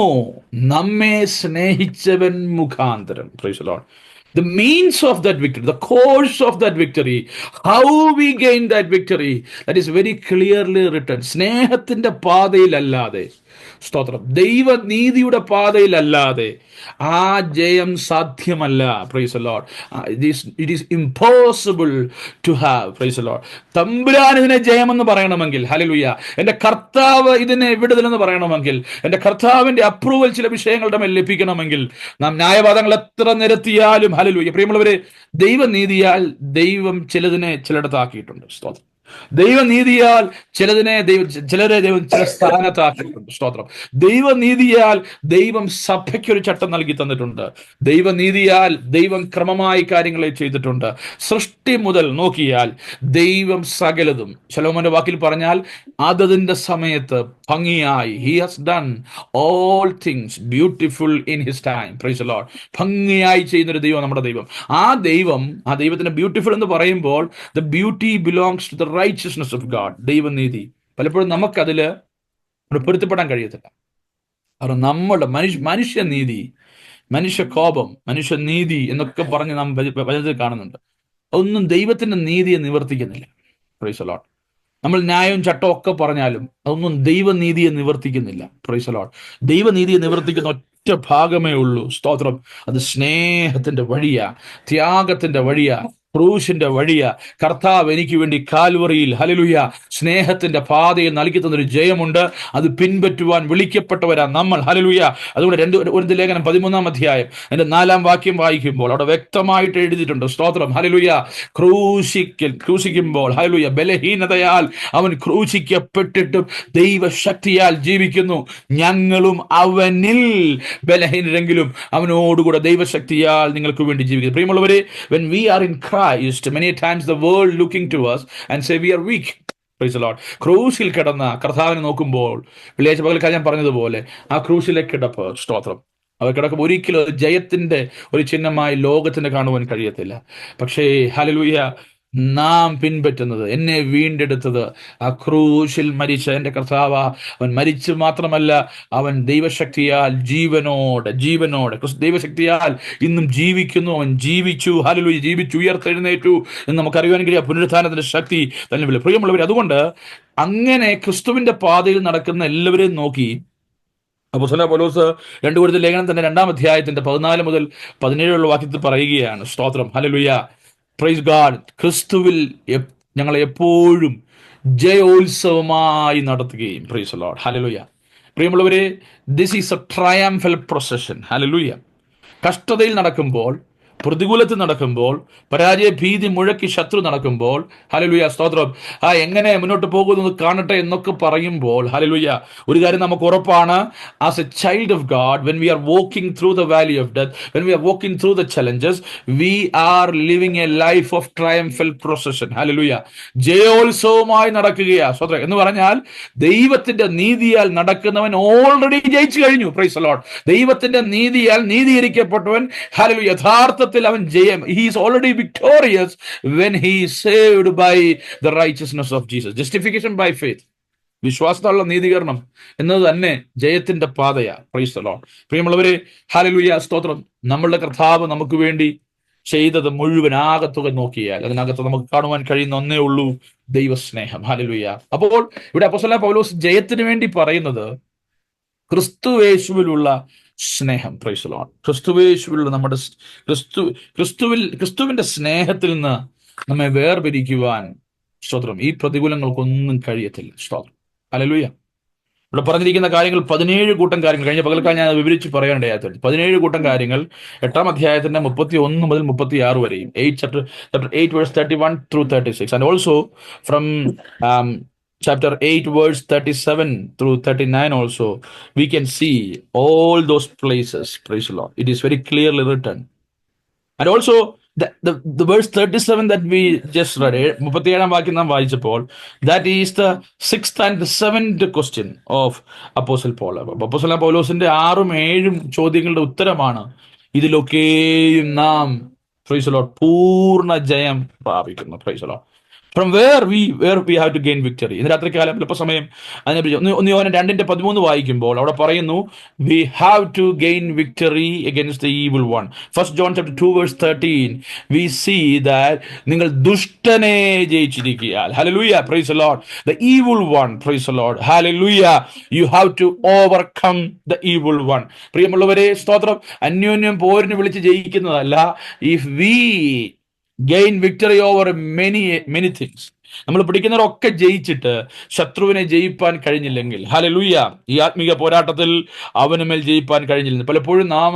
നമ്മെ സ്നേഹിച്ചവൻ മുഖാന്തരം. Praise the Lord. The means of that victory, the course of that victory, how we gain that victory, that is very clearly written. സ്നേഹത്തിന്റെ പാതയിലല്ലാതെ, സ്തോത്രം, ദൈവനീതിയുടെ പാതയിലല്ലാതെ ആ ജയം സാധ്യമല്ല. Praise the lord. It is impossible to have. Praise the lord. തമ്പുരാൻ ഇതിനെ ജയമെന്ന് പറയണമെങ്കിൽ, hallelujah, എൻ്റെ കർത്താവ് ഇതിനെ വിടുതലെന്ന് പറയണമെങ്കിൽ, എൻ്റെ കർത്താവിന്റെ അപ്രൂവൽ ചില വിഷയങ്ങളുടെ മേൽ ലഭിക്കണമെങ്കിൽ, നാം ന്യായവാദങ്ങൾ എത്ര നിരത്തിയാലും, ഹല്ലേലൂയ, പ്രിയമുള്ളവരെ, ദൈവനീതിയാൽ ദൈവം ചിലതിനെ ചിലയിടത്താക്കിയിട്ടുണ്ട്. സ്തോത്രം. ദൈവനീതിയാൽ ചിലരെ ദൈവം ചില സ്ഥാനത്താക്കിയിട്ടുണ്ട്. സ്തോത്രം. ദൈവനീതിയാൽ ദൈവം സഭയ്ക്കൊരു ചട്ടം നൽകി തന്നിട്ടുണ്ട്. ദൈവനീതിയാൽ ദൈവം ക്രമമായി കാര്യങ്ങളെ ചെയ്തിട്ടുണ്ട്. സൃഷ്ടി മുതൽ നോക്കിയാൽ ദൈവം സകലതും, ശലോമോന്റെ വാക്കിൽ പറഞ്ഞാൽ, അതതിന്റെ സമയത്ത് ഭംഗിയായി, he has done all things beautiful in his time. Price the Lord. ഭംഗിയായി ചെയ്യുന്നൊരു ദൈവം നമ്മുടെ ദൈവം. ആ ദൈവത്തിന്റെ ബ്യൂട്ടിഫുൾ എന്ന് പറയുമ്പോൾ, the beauty belongs to the righteousness of God. ദൈവനീതി പലപ്പോഴും നമുക്കതിൽ പൊരുത്തപ്പെടാൻ കഴിയത്തില്ല. കാരണം നമ്മുടെ മനുഷ്യനീതി, മനുഷ്യകോപം, മനുഷ്യനീതി എന്നൊക്കെ പറഞ്ഞ് നാം വചനത്തിൽ കാണുന്നുണ്ട്. അതൊന്നും ദൈവത്തിന്റെ നീതിയെ നിവർത്തിക്കുന്നില്ല. Praise the Lord. നമ്മൾ ന്യായവും ചട്ടവും ഒക്കെ പറഞ്ഞാലും അതൊന്നും ദൈവനീതിയെ നിവർത്തിക്കുന്നില്ല. Praise the Lord. ദൈവനീതിയെ നിവർത്തിക്കുന്ന ഒറ്റ ഭാഗമേ ഉള്ളൂ. സ്തോത്രം. അത് സ്നേഹത്തിന്റെ വഴിയാ, ത്യാഗത്തിന്റെ വഴിയാ, ക്രൂശിന്റെ വഴിയാ. കർത്താവ് എനിക്ക് വേണ്ടി കാൽവറിയിൽ, ഹല്ലേലൂയ, സ്നേഹത്തിന്റെ പാതയിൽ നൽകി തന്നൊരു ജയമുണ്ട്. അത് പിൻപറ്റുവാൻ വിളിക്കപ്പെട്ടവരാ നമ്മൾ. ഹല്ലേലൂയ. അതുകൊണ്ട് 2 ലേഖനം 13-ാം അധ്യായം അതിന്റെ 4-ാം വാക്യം വായിക്കുമ്പോൾ അവിടെ വ്യക്തമായിട്ട് എഴുതിയിട്ടുണ്ട്. സ്തോത്രം. ഹല്ലേലൂയ. ക്രൂശിക്കുമ്പോൾ, ഹല്ലേലൂയ, ബലഹീനതയാൽ അവൻ ക്രൂശിക്കപ്പെട്ടിട്ടും ദൈവശക്തിയാൽ ജീവിക്കുന്നു. ഞങ്ങളും അവനിൽ ബലഹീനരെങ്കിലും അവനോടുകൂടെ ദൈവശക്തിയാൽ നിങ്ങൾക്ക് വേണ്ടി ജീവിക്കുന്നു. പ്രിയമുള്ളവരെ, when we are in Christ, many times the world looking to us and say we are weak. Praise the Lord. ക്രൂശിൽ കിടന്ന കർത്താവിനെ നോക്കുമ്പോൾ, വെള്ളിയാഴ്ച പകൽക്കാലം ഞാൻ പറഞ്ഞതുപോലെ, ആ ക്രൂശിലെ കിടപ്പ്, സ്തോത്രം, അവർ കിടക്കുമ്പോൾ ഒരിക്കലും ജയത്തിന്റെ ഒരു ചിഹ്നമായി ലോകത്തിന് കാണുവാൻ കഴിയത്തില്ല. പക്ഷേ ഹല്ലേലൂയ, നാം പിൻപറ്റുന്നത്. എന്നെ വീണ്ടെടുത്തത് ആ ക്രൂശിൽ മരിച്ച എൻ്റെ കർത്താവ. അവൻ മരിച്ചു മാത്രമല്ല, അവൻ ദൈവശക്തിയാൽ ജീവനോടെ ദൈവശക്തിയാൽ ഇന്നും ജീവിക്കുന്നു. അവൻ ജീവിച്ചു, ഹല്ലേലൂയ, ജീവിച്ചു ഉയർത്തെഴുന്നേറ്റു എന്ന് നമുക്കറിയാനെങ്കിൽ ആ പുനരുത്ഥാനത്തിന്റെ ശക്തി തന്നെ. പ്രിയമുള്ളവർ, അതുകൊണ്ട് അങ്ങനെ ക്രിസ്തുവിന്റെ പാതയിൽ നടക്കുന്ന എല്ലാവരെയും നോക്കി അപ്പോസ്തലനായ പൗലോസ് 2 കൊരിന്ത്യർ ലേഖനം തന്നെ 2-ാം അധ്യായത്തിന്റെ 14 മുതൽ 17 വാക്യത്തിൽ പറയുകയാണ്. സ്തോത്രം, ഹല്ലേലൂയ, പ്രൈസ് ഗാഡ്. ക്രിസ്തുവിൽ ഞങ്ങളെ എപ്പോഴും ജയോത്സവമായി നടത്തുകയും, പ്രൈസ് ലോർഡ്, ഹല്ലേലൂയ. പ്രിയമുള്ളവരെ, this is A triumphal procession. Hallelujah. കഷ്ടതയിൽ നടക്കുമ്പോൾ, പ്രതികൂലത്തിൽ നടക്കുമ്പോൾ, പരാജയ ഭീതി മുഴക്കി ശത്രു നടക്കുമ്പോൾ, ഹല്ലേലൂയ, സ്തോത്രം, എങ്ങനെ മുന്നോട്ട് പോകുന്നത് കാണട്ടെ എന്നൊക്കെ പറയുമ്പോൾ, ഹല്ലേലൂയ, ഒരു കാര്യം നമുക്ക് ഉറപ്പാണ്. As a child of God, when we are walking through the valley of death, when we are walking through the challenges, we are living a life of triumphal procession. ഹല്ലേലൂയ. ജയോത്സവമായി നടക്കുകയാ. സ്തോത്രം എന്ന് പറഞ്ഞാൽ ദൈവത്തിന്റെ നീതിയാൽ നടക്കുന്നവൻ ഓൾറെഡി ജയിച്ചു കഴിഞ്ഞു. Praise the Lord. ദൈവത്തിന്റെ നീതിയാൽ നീതീകരിക്കപ്പെട്ടവൻ, ഹല്ലേലൂയ, യഥാർത്ഥത്തിൽ അവൻ ജയം. He is already victorious when he is saved by the righteousness of Jesus. Justification by faith. വിശ്വാസത്താലുള്ള നീതീകരണം എന്നത് തന്നെ ജയത്തിന്റെ പാതയാ. Praise the Lord. പ്രിയമുള്ളവരെ, ഹല്ലേലൂയ, സ്തോത്രം. നമ്മളുടെ കർത്താവ് നമുക്ക് വേണ്ടി ചെയ്തത് മുഴുവൻ ആകത്തുക നോക്കിയാൽ അതിനകത്ത് നമുക്ക് കാണുവാൻ കഴിയുന്ന ഒന്നേ ഉള്ളൂ, ദൈവസ്നേഹം. ഹല്ലേലൂയ. അപ്പോൾ ഇവിടെ അപ്പോസ്തലനായ പൗലോസ് ജയത്തിന് വേണ്ടി പറയുന്നത് ക്രിസ്തുയേശുവിലുള്ള സ്നേഹം. Price the Lord. ക്രിസ്തുയേശുവിലുള്ള നമ്മുടെ ക്രിസ്തുവിന്റെ സ്നേഹത്തിൽ നിന്ന് നമ്മെ വേർപിരിക്കുവാൻ, സ്തോത്രം, ഈ പ്രതികൂലങ്ങൾക്കൊന്നും കഴിയത്തില്ല. സ്തോത്രം, ഹല്ലേലൂയ. ഇവിടെ പറഞ്ഞിരിക്കുന്ന കാര്യങ്ങൾ 17 കൂട്ടം കാര്യങ്ങൾ. കഴിഞ്ഞ പകൽക്കാലം ഞാൻ വിവരിച്ച് പറയാനിടയായിട്ടുണ്ട്. 17 കൂട്ടം കാര്യങ്ങൾ 8-ാം അധ്യായത്തിന്റെ 31 മുതൽ 36 വരെയും, chapter 8 verse 31 through 36, and also from chapter 8 verse 37 through 39 also we can see all those places. Praise the Lord. It is very clearly written. And also the verse 37 that we just read, 37-ാം വാക്യം നാം വായിച്ചപ്പോൾ, that is the 6th and the 7th question of Apostle Paul. അപ്പോസ്തലനായ പൗലോസിന്റെ 6ഉം 7ഉം ചോദ്യങ്ങളുടെ ഉത്തരമാണ് ഇതിലൊക്കെയും നാം, price the Lord, പൂർണ്ണ ജയം പ്രാപിക്കുന്നു. Price the Lord. From where we have to gain victory. ഇന്ന് രാത്രികാലം എളുപ്പ സമയം അതിനെ 1 യോഹന്നാൻ 2:13 വായിക്കുമ്പോൾ അവിടെ പറയുന്നു, we have to gain victory against the evil one. 1 John chapter 2 verse 13 we see that നിങ്ങൾ ദുഷ്ടനെ ജയിച്ചിരിക്കുകയാൽ, hallelujah, praise the Lord, the evil one, praise the Lord, hallelujah, you have to overcome the evil one. പ്രിയമുള്ളവരെ, സ്തോത്രം, അന്യോന്യം പോരിന് വിളിച്ച് ജയിക്കുന്നതല്ല. If we gain victory over many things, നമ്മൾ പിടിക്കുന്നവരൊക്കെ ജയിച്ചിട്ട് ശത്രുവിനെ ജയിപ്പാൻ കഴിഞ്ഞില്ലെങ്കിൽ, hallelujah, ഈ ആത്മീക പോരാട്ടത്തിൽ അവനുമേൽ ജയിപ്പാൻ കഴിഞ്ഞില്ല. പലപ്പോഴും നാം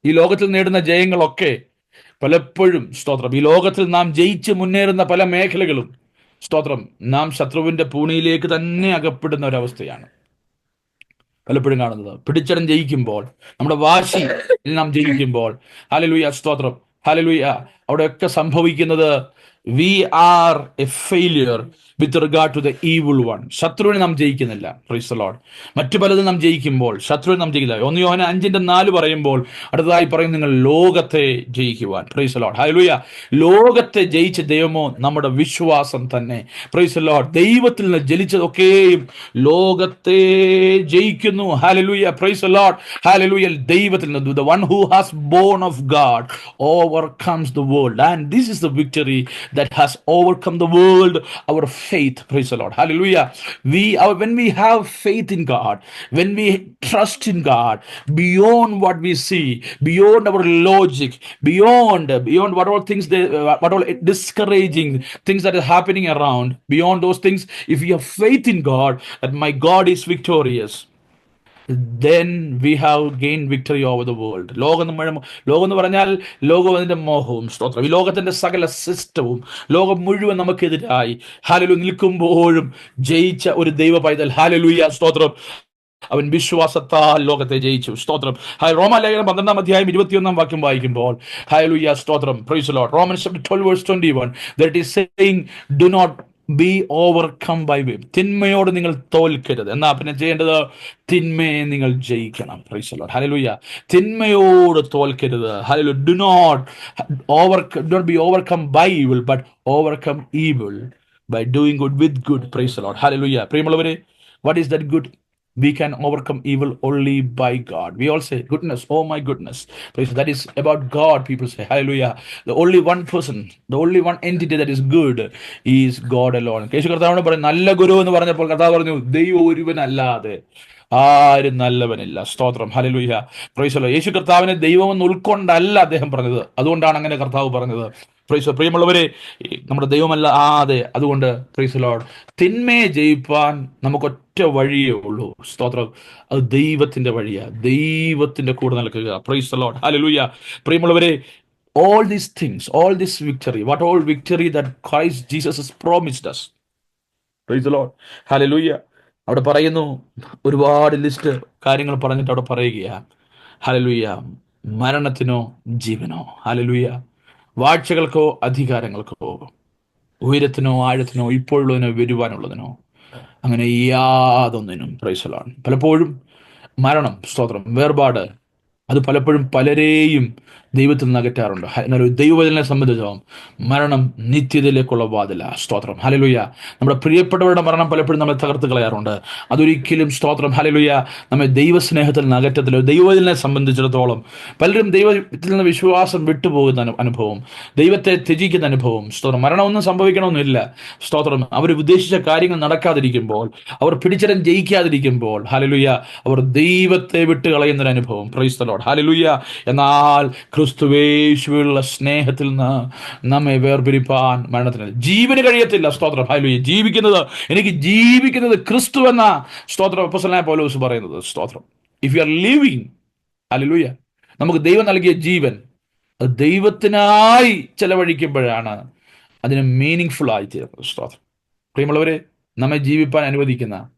ഈ ലോകത്തിൽ നേടുന്ന ജയങ്ങളൊക്കെ പലപ്പോഴും, സ്തോത്രം, ഈ ലോകത്തിൽ നാം ജയിച്ച് മുന്നേറുന്ന പല മേഖലകളും, സ്തോത്രം, നാം ശത്രുവിന്റെ പൂണിയിലേക്ക് തന്നെ അകപ്പെടുന്ന ഒരവസ്ഥയാണ് പലപ്പോഴും കാണുന്നത്. പിടിച്ചടം ജയിക്കുമ്പോൾ, നമ്മുടെ വാശി നാം ജയിക്കുമ്പോൾ, ഹല്ലേലൂയ, സ്തോത്രം, ഹല്ലേലൂയ, അവിടെയൊക്കെ സംഭവിക്കുന്നത് we are a failure with regard to the evil one. ശത്രുവിനെ നാം ജയിക്കുന്നില്ല. Price the Lord. മറ്റു പലതും നാം ജയിക്കുമ്പോൾ ശത്രുവിനെ നാം ജയിക്കില്ല. 1 യോഹന്നാൻ 5:4 പറയുമ്പോൾ അടുത്തതായി പറയും, നിങ്ങൾ ലോകത്തെ ജയിക്കുവാൻ. Praise the Lord. ഹല്ലേലൂയ. ലോകത്തെ ജയിച്ച ദൈവമോ നമ്മുടെ വിശ്വാസം തന്നെ. Praise the Lord. ദൈവത്തിൽ നിന്ന് ജനിച്ചതൊക്കെയും ലോകത്തെ ജയിക്കുന്നു. ഹല്ലേലൂയ. Praise the Lord. ഹല്ലേലൂയ. ദൈവത്തിൽ നിന്ന്, the one who has born of God overcomes the world, and this is the victory that has overcome the world, our faith. Praise the Lord. Hallelujah. When we have faith in God, when we trust in God beyond what we see, beyond our logic, beyond what all things what all discouraging things that are happening around, beyond those things, if we have faith in God that my God is victorious, then we have gained victory over the world. ലോകം എന്ന് പറഞ്ഞാൽ ലോകം, അതിന്റെ മോഹവും, സ്തോത്രം, ഈ ലോകത്തിന്റെ സകല സിസ്റ്റവും, ലോകം മുഴുവൻ നമുക്കെതിരായി, ഹല്ലേലൂയ, നിൽക്കുമ്പോഴും ജയിച്ച ഒരു ദൈവ പൈതൽ, ഹല്ലേലൂയ, സ്തോത്രം, അവൻ വിശ്വാസത്താൽ ലോകത്തെ ജയിച്ചു. സ്തോത്രം. റോമാലേഖനം 12-ാം അധ്യായം 21-ാം വാക്യം വായിക്കുമ്പോൾ, ഹല്ലേലൂയ, സ്തോത്രം, price the Lord. Romans chapter 12 verse 21, that it is saying, do not be overcome by evil. തിന്മയോട് നിങ്ങൾ തോൽക്കരുത്. എന്നാ പിന്നെ ചെയ്യേണ്ടത്? തിന്മയെ നിങ്ങൾ ജയിക്കണം. Praise the Lord. ഹല്ലേലൂയ. തിന്മയോട് തോൽക്കരുത്. ഹല്ലേലൂയ. Do not be overcome by evil, but overcome evil by doing good with good. Praise the Lord. ഹല്ലേലൂയ. പ്രിയമുള്ളവരെ, what is that good? We can overcome evil only by God. We all say goodness, oh my goodness. Praise. That is about God. People say hallelujah. The only one person, the only one entity that is good is God alone. യേശു കർത്താവിനോട് പറയും, നല്ല ഗുരു എന്ന് പറഞ്ഞപ്പോൾ കർത്താവ് പറഞ്ഞു, ദൈവം ഒരുവനല്ലാതെ ആരും നല്ലവനില്ല. സ്തോത്രം. ഹല്ലേലൂയ. Praise the Lord. യേശു കർത്താവിനെ ദൈവമെന്ന് ഉൾക്കൊണ്ടല്ല അദ്ദേഹം പറഞ്ഞത്. അതുകൊണ്ടാണ് അങ്ങനെ കർത്താവ് പറഞ്ഞത്. പ്രൈസ്. പ്രിയമുള്ളവരെ, നമ്മുടെ ദൈവമല്ല അതുകൊണ്ട് പ്രൈസ് ദി ലോർഡ്, തിന്മയെ ജയിപ്പാൻ നമുക്കൊറ്റ വഴിയേ ഉള്ളൂ. സ്തോത്രം. അത് ദൈവത്തിന്റെ വഴിയാ. ദൈവത്തിന്റെ കൂടെ നിൽക്കുക. Price the Lord. ഹല്ലേലൂയ. പ്രിയമുള്ളവരെ, all these things, all this victory, what all victory that Christ Jesus has promised us. Praise the Lord. Hallelujah. അവിടെ പറയുന്നു, ഒരുപാട് ലിസ്റ്റ് കാര്യങ്ങൾ പറഞ്ഞിട്ട് അവിടെ പറയുകയാ. ഹല്ലേലൂയ. മരണത്തിനോ ജീവനോ, ഹല്ലേലൂയ, വാഴ്ചകൾക്കോ അധികാരങ്ങൾക്കോ, ഉയരത്തിനോ ആഴത്തിനോ, ഇപ്പോഴുള്ളതിനോ വരുവാനുള്ളതിനോ, അങ്ങനെ യാതൊന്നിനും. Price the Lord. പലപ്പോഴും മരണം, സ്തോത്രം, വേർപാട്, അത് പലപ്പോഴും പലരെയും ദൈവത്തിൽ നിന്ന് അകറ്റാറുണ്ട്. എന്നാൽ ഒരു ദൈവവചനത്തെ സംബന്ധിച്ചോളം മരണം നിത്യതയിലേക്കുള്ള വാതില. സ്തോത്രം. ഹല്ലേലൂയ. നമ്മുടെ പ്രിയപ്പെട്ടവരുടെ മരണം പലപ്പോഴും നമ്മളെ തകർത്ത് കളയാറുണ്ട്. അതൊരിക്കലും, സ്തോത്രം, ഹല്ലേലൂയ, നമ്മെ ദൈവസ്നേഹത്തിൽ നിന്ന് അകറ്റത്തില്ല. ദൈവവചനത്തെ സംബന്ധിച്ചിടത്തോളം പലരും ദൈവത്തിൽ നിന്ന് വിശ്വാസം വിട്ടുപോകുന്ന അനുഭവം, ദൈവത്തെ ത്യജിക്കുന്ന അനുഭവം. സ്തോത്രം. മരണമൊന്നും സംഭവിക്കണമെന്നില്ല. സ്തോത്രം. അവർ ഉദ്ദേശിച്ച കാര്യങ്ങൾ നടക്കാതിരിക്കുമ്പോൾ, അവർ പിടിച്ചരം ജയിക്കാതിരിക്കുമ്പോൾ, ഹല്ലേലൂയ, അവർ ദൈവത്തെ വിട്ട് കളയുന്നൊരു അനുഭവം. Price the Lord. ഹല്ലേലൂയ. എന്നാൽ ക്രിസ്തുവേശുവിലുള്ള സ്നേഹത്തിൽ നിന്ന് നമ്മെ വേർപിരിപ്പാൻ മരണത്തിന്, ജീവന് കഴിയത്തില്ല. സ്തോത്രം. ഹല്ലേലൂയ. എനിക്ക് ജീവിക്കുന്നത് ക്രിസ്തു എന്ന, സ്തോത്രം, അപ്പോസ്തലനായ പൗലോസ് പറയുന്നത്. സ്തോത്രം. If you are living, hallelujah, നമുക്ക് ദൈവം നൽകിയ ജീവൻ അത് ദൈവത്തിനായി ചെലവഴിക്കുമ്പോഴാണ് അതിന് മീനിങ് ഫുൾ ആയി തീരുന്നത്. സ്തോത്രം. പ്രിയമുള്ളവരെ, നമ്മെ ജീവിപ്പാൻ അനുവദിക്കുന്ന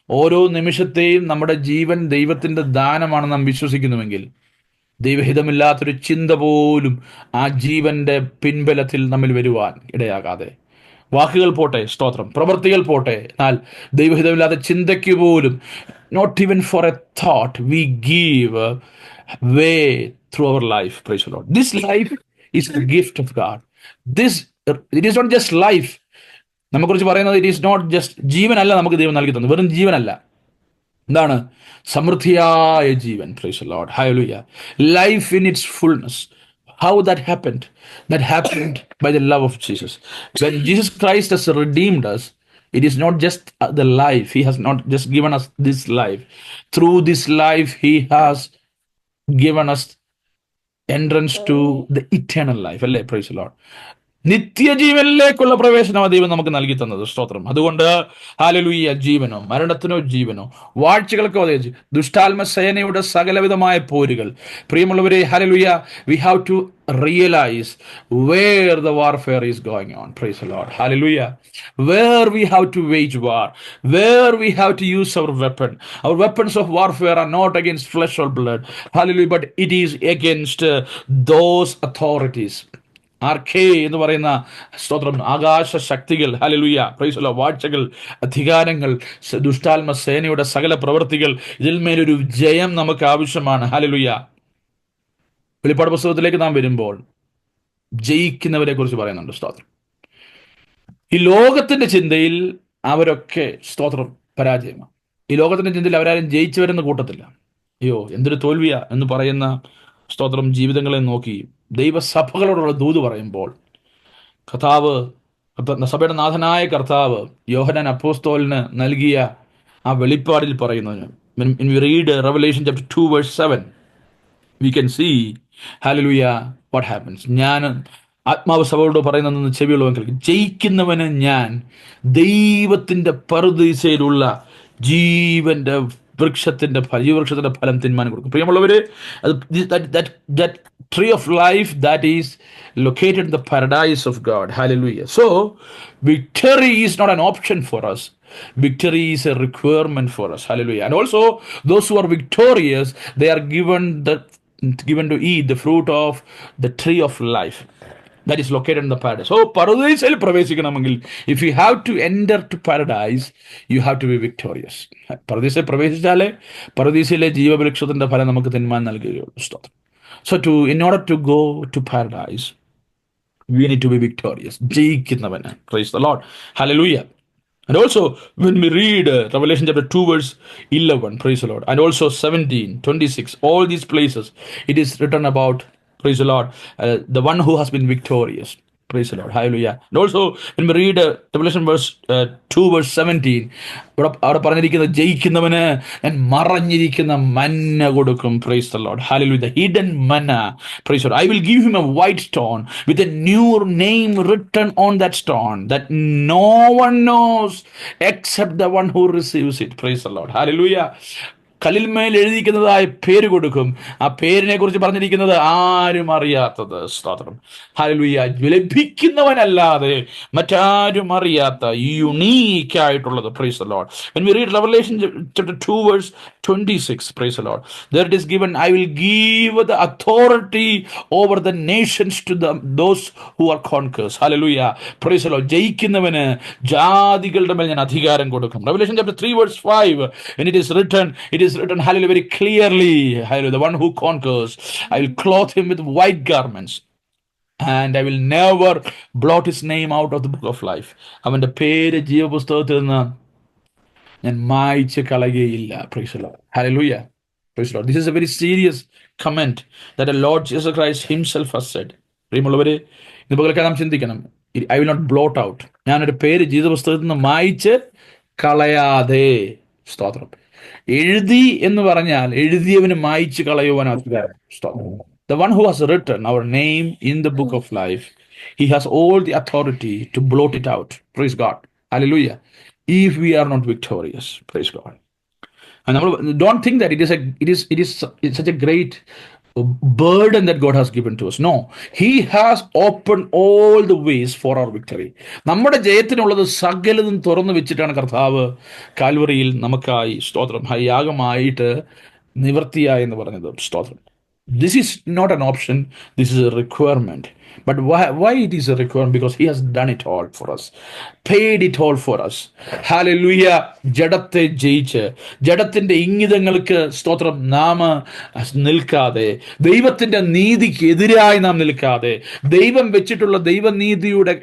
ഓരോ നിമിഷത്തെയും നമ്മുടെ ജീവൻ ദൈവത്തിന്റെ ദാനമാണ് നാം വിശ്വസിക്കുന്നുവെങ്കിൽ, ദൈവഹിതമില്ലാത്തൊരു ചിന്ത പോലും ആ ജീവന്റെ പിൻബലത്തിൽ നമ്മിൽ വരുവാൻ ഇടയാകാതെ, വാക്കുകൾ പോട്ടെ, സ്തോത്രം, പ്രവൃത്തികൾ പോട്ടെ, എന്നാൽ ദൈവഹിതമില്ലാത്ത ചിന്തയ്ക്ക് പോലും, not even for a thought, we give way through our life. Praise the Lord. This life is a gift of God. It is not just life. നമ്മെക്കുറിച്ച് പറയുന്നത്, ഇറ്റ് ഈസ് നോട്ട് ജസ്റ്റ് ജീവനല്ല നമുക്ക് ദൈവം നൽകി തന്നു. വെറും ജീവനല്ല. എന്താണ്? സമൃദ്ധിയായ ജീവൻ. Praise the Lord. ഹല്ലേലൂയ. Life in its fullness. How that happened? That happened by the love of Jesus. When Jesus Christ has redeemed us, it is not just the life. He has not just given us this life. Through this life, He has given us entrance to the eternal life. അല്ലേ? Praise the Lord. നിത്യജീവനിലേക്കുള്ള പ്രവേശനം ദൈവം നമുക്ക് നൽകി തന്നത്. സ്തോത്രം. അതുകൊണ്ട് hallelujah, ജീവനോ മരണത്തിനോ ജീവനോ വാഴ്ചകൾക്കോ ദുഷ്ടാത്മ സേനയുടെ സകലവിധമായ പോരുകൾ. പ്രിയമുള്ളവരെ, hallelujah, we have to realize where the warfare is going on. Praise the Lord. Hallelujah. Where we have to wage war, where we have to use our weapon. Our weapons of warfare are not against flesh or blood, hallelujah, but it is against those authorities. ആർക്കേ എന്ന് പറയുന്ന, സ്തോത്രം, ആകാശ ശക്തികൾ, hallelujah, praise the Lord, വാഴ്ചകൾ, അധികാരങ്ങൾ, ദുഷ്ടാത്മ സേനയുടെ സകല പ്രവൃത്തികൾ, ഇതിൽ മേലൊരു ജയം നമുക്ക് ആവശ്യമാണ്. ഹല്ലേലൂയ. വെളിപ്പാട് പുസ്തകത്തിലേക്ക് നാം വരുമ്പോൾ ജയിക്കുന്നവരെ കുറിച്ച് പറയുന്നുണ്ട്. സ്തോത്രം. ഈ ലോകത്തിന്റെ ചിന്തയിൽ അവരൊക്കെ, സ്തോത്രം, പരാജയമാണ്. ഈ ലോകത്തിന്റെ ചിന്തയിൽ അവരാരും ജയിച്ചവരെന്ന് കൂട്ടത്തില്ല. അയ്യോ, എന്തൊരു തോൽവിയാ എന്ന് പറയുന്ന, സ്തോത്രം, ജീവിതങ്ങളെ നോക്കി ദൈവസഭകളോടുള്ള ദൂത് പറയുമ്പോൾ, സഭയുടെ നാഥനായ കർത്താവ് യോഹന്നാൻ അപ്പോസ്തലന് നൽകിയ ആ വെളിപ്പാടിൽ പറയുന്നതിന്, when we read Revelation chapter 2 verse 7, we can see, hallelujah, what happens. ഞാൻ ആത്മാവ് സഭയോട് പറയുന്നതെന്ന് ചെവിയുള്ളവൻ ജയിക്കുന്നവന് ഞാൻ ദൈവത്തിന്റെ പറുദീസയിലുള്ള ജീവന്റെ വൃക്ഷത്തിന്റെ ഫലം തിന്മാനം കൊടുക്കും. പ്രിയമുള്ളവര്, that tree of life that is located in the paradise of God. Hallelujah. So victory is not an option for us. Victory is a requirement for us. Hallelujah. And also those who are victorious, they are given to eat the fruit of the tree of life. that is located in the paradise. So പറുദീസയിൽ പ്രവേശിക്കണമെങ്കിൽ if you have to enter to paradise, you have to be victorious. പറുദീസയിൽ പ്രവേശിച്ചാലേ പറുദീസയിലെ ജീവവൃക്ഷത്തിന്റെ ഫലം നമുക്ക് തിന്മാൻ നൽകുകയുള്ളൂ. So in order to go to paradise, we need to be victorious. ജയിക്കുന്നവന്. Praise the Lord. Hallelujah. And also, when we read Revelation chapter 2, verse 11, praise the Lord, and also 17, 26, all these places, it is written about, praise the Lord, the one who has been victorious. Praise the Lord. Hallelujah. And also, when we read Revelation 2, verse 17, അവിടെ പറഞ്ഞിരിക്കുന്നത് ജയിക്കുന്നവന് ഞാൻ മറഞ്ഞിരിക്കുന്ന മന്ന കൊടുക്കും. Praise the Lord. Hallelujah. The hidden manna. Praise the Lord. I will give him a white stone with a new name written on that stone that no one knows except the one who receives it. Praise the Lord. Hallelujah. കല്ലിന്മേൽ എഴുതിയിരിക്കുന്നതായ പേര് കൊടുക്കും. ആ പേരിനെ കുറിച്ച് പറഞ്ഞിരിക്കുന്നത് ആരും അറിയാത്തത്. സ്തോത്രം. Hallelujah. ലഭിക്കുന്നവനല്ലാതെ മറ്റാരും അറിയാത്ത യുണീക്ക് ആയിട്ടുള്ളത്. Price the Lord. When we read Revelation chapter 2 verse 26, praise the Lord, there it is given, I will give the authority over the nations to those who are conquerors. Hallelujah. Praise the Lord. ജയിക്കുന്നവന് ജാതികളുടെ മേൽ ഞാൻ അധികാരം കൊടുക്കും. Revelation chapter 3 verse 5, and it is written, hallelujah, very clearly, hallelujah, the one who conquers, I will clothe him with white garments, and I will never blot his name out of the book of life. അവന്റെ പേര് ജീവപുസ്തകത്തിൽ നിന്ന് ഞാൻ മായ്ച്ച് കളയുകയില്ല. Praise the Lord. Hallelujah. Praise the Lord. This is a very serious comment that the Lord Jesus Christ himself has said. പ്രിയമുള്ളവരെ, ഇത് പകലൊക്കെ നാം ചിന്തിക്കണം. I will not blot out. ഞാനൊരു പേര് ജീവപുസ്തകത്തിൽ നിന്ന് മായ്ച്ച് കളയാതെ. സ്തോത്രം. എഴുതി എന്ന് പറഞ്ഞാൽ എഴുതിയവന് മായ്ച്ചു കളയുവാൻ അധികാരം. The one who has written our name in the book of life, he has all the authority to blot it out. Praise God. Hallelujah. If we are not victorious, praise God. And don't think that it is such a great burden that God has given to us. No, he has opened all the ways for our victory. നമ്മുടെ ജയത്തിനുള്ളത് സകലതും തുറന്നു വെച്ചിട്ടാണ് കർത്താവ് കാൽവറിയിൽ നമുക്കായി സ്തോത്രം യാഗമായിട്ട് നിവർത്തിയായി എന്ന് പറഞ്ഞത്. സ്തോത്രം. This is not an option, this is a requirement. But why it is a requirement? Because he has done it all for us, paid it all for us. Hallelujah. ജഡത്തെ ജയിച്ച് ജഡത്തിന്റെ ഇംഗിതങ്ങൾക്ക് സ്തോത്രം നാം നിൽക്കാതെ, ദൈവത്തിന്റെ നീതിക്ക് എതിരായി നാം നിൽക്കാതെ, ദൈവം വെച്ചിട്ടുള്ള ദൈവനീതിയുടെ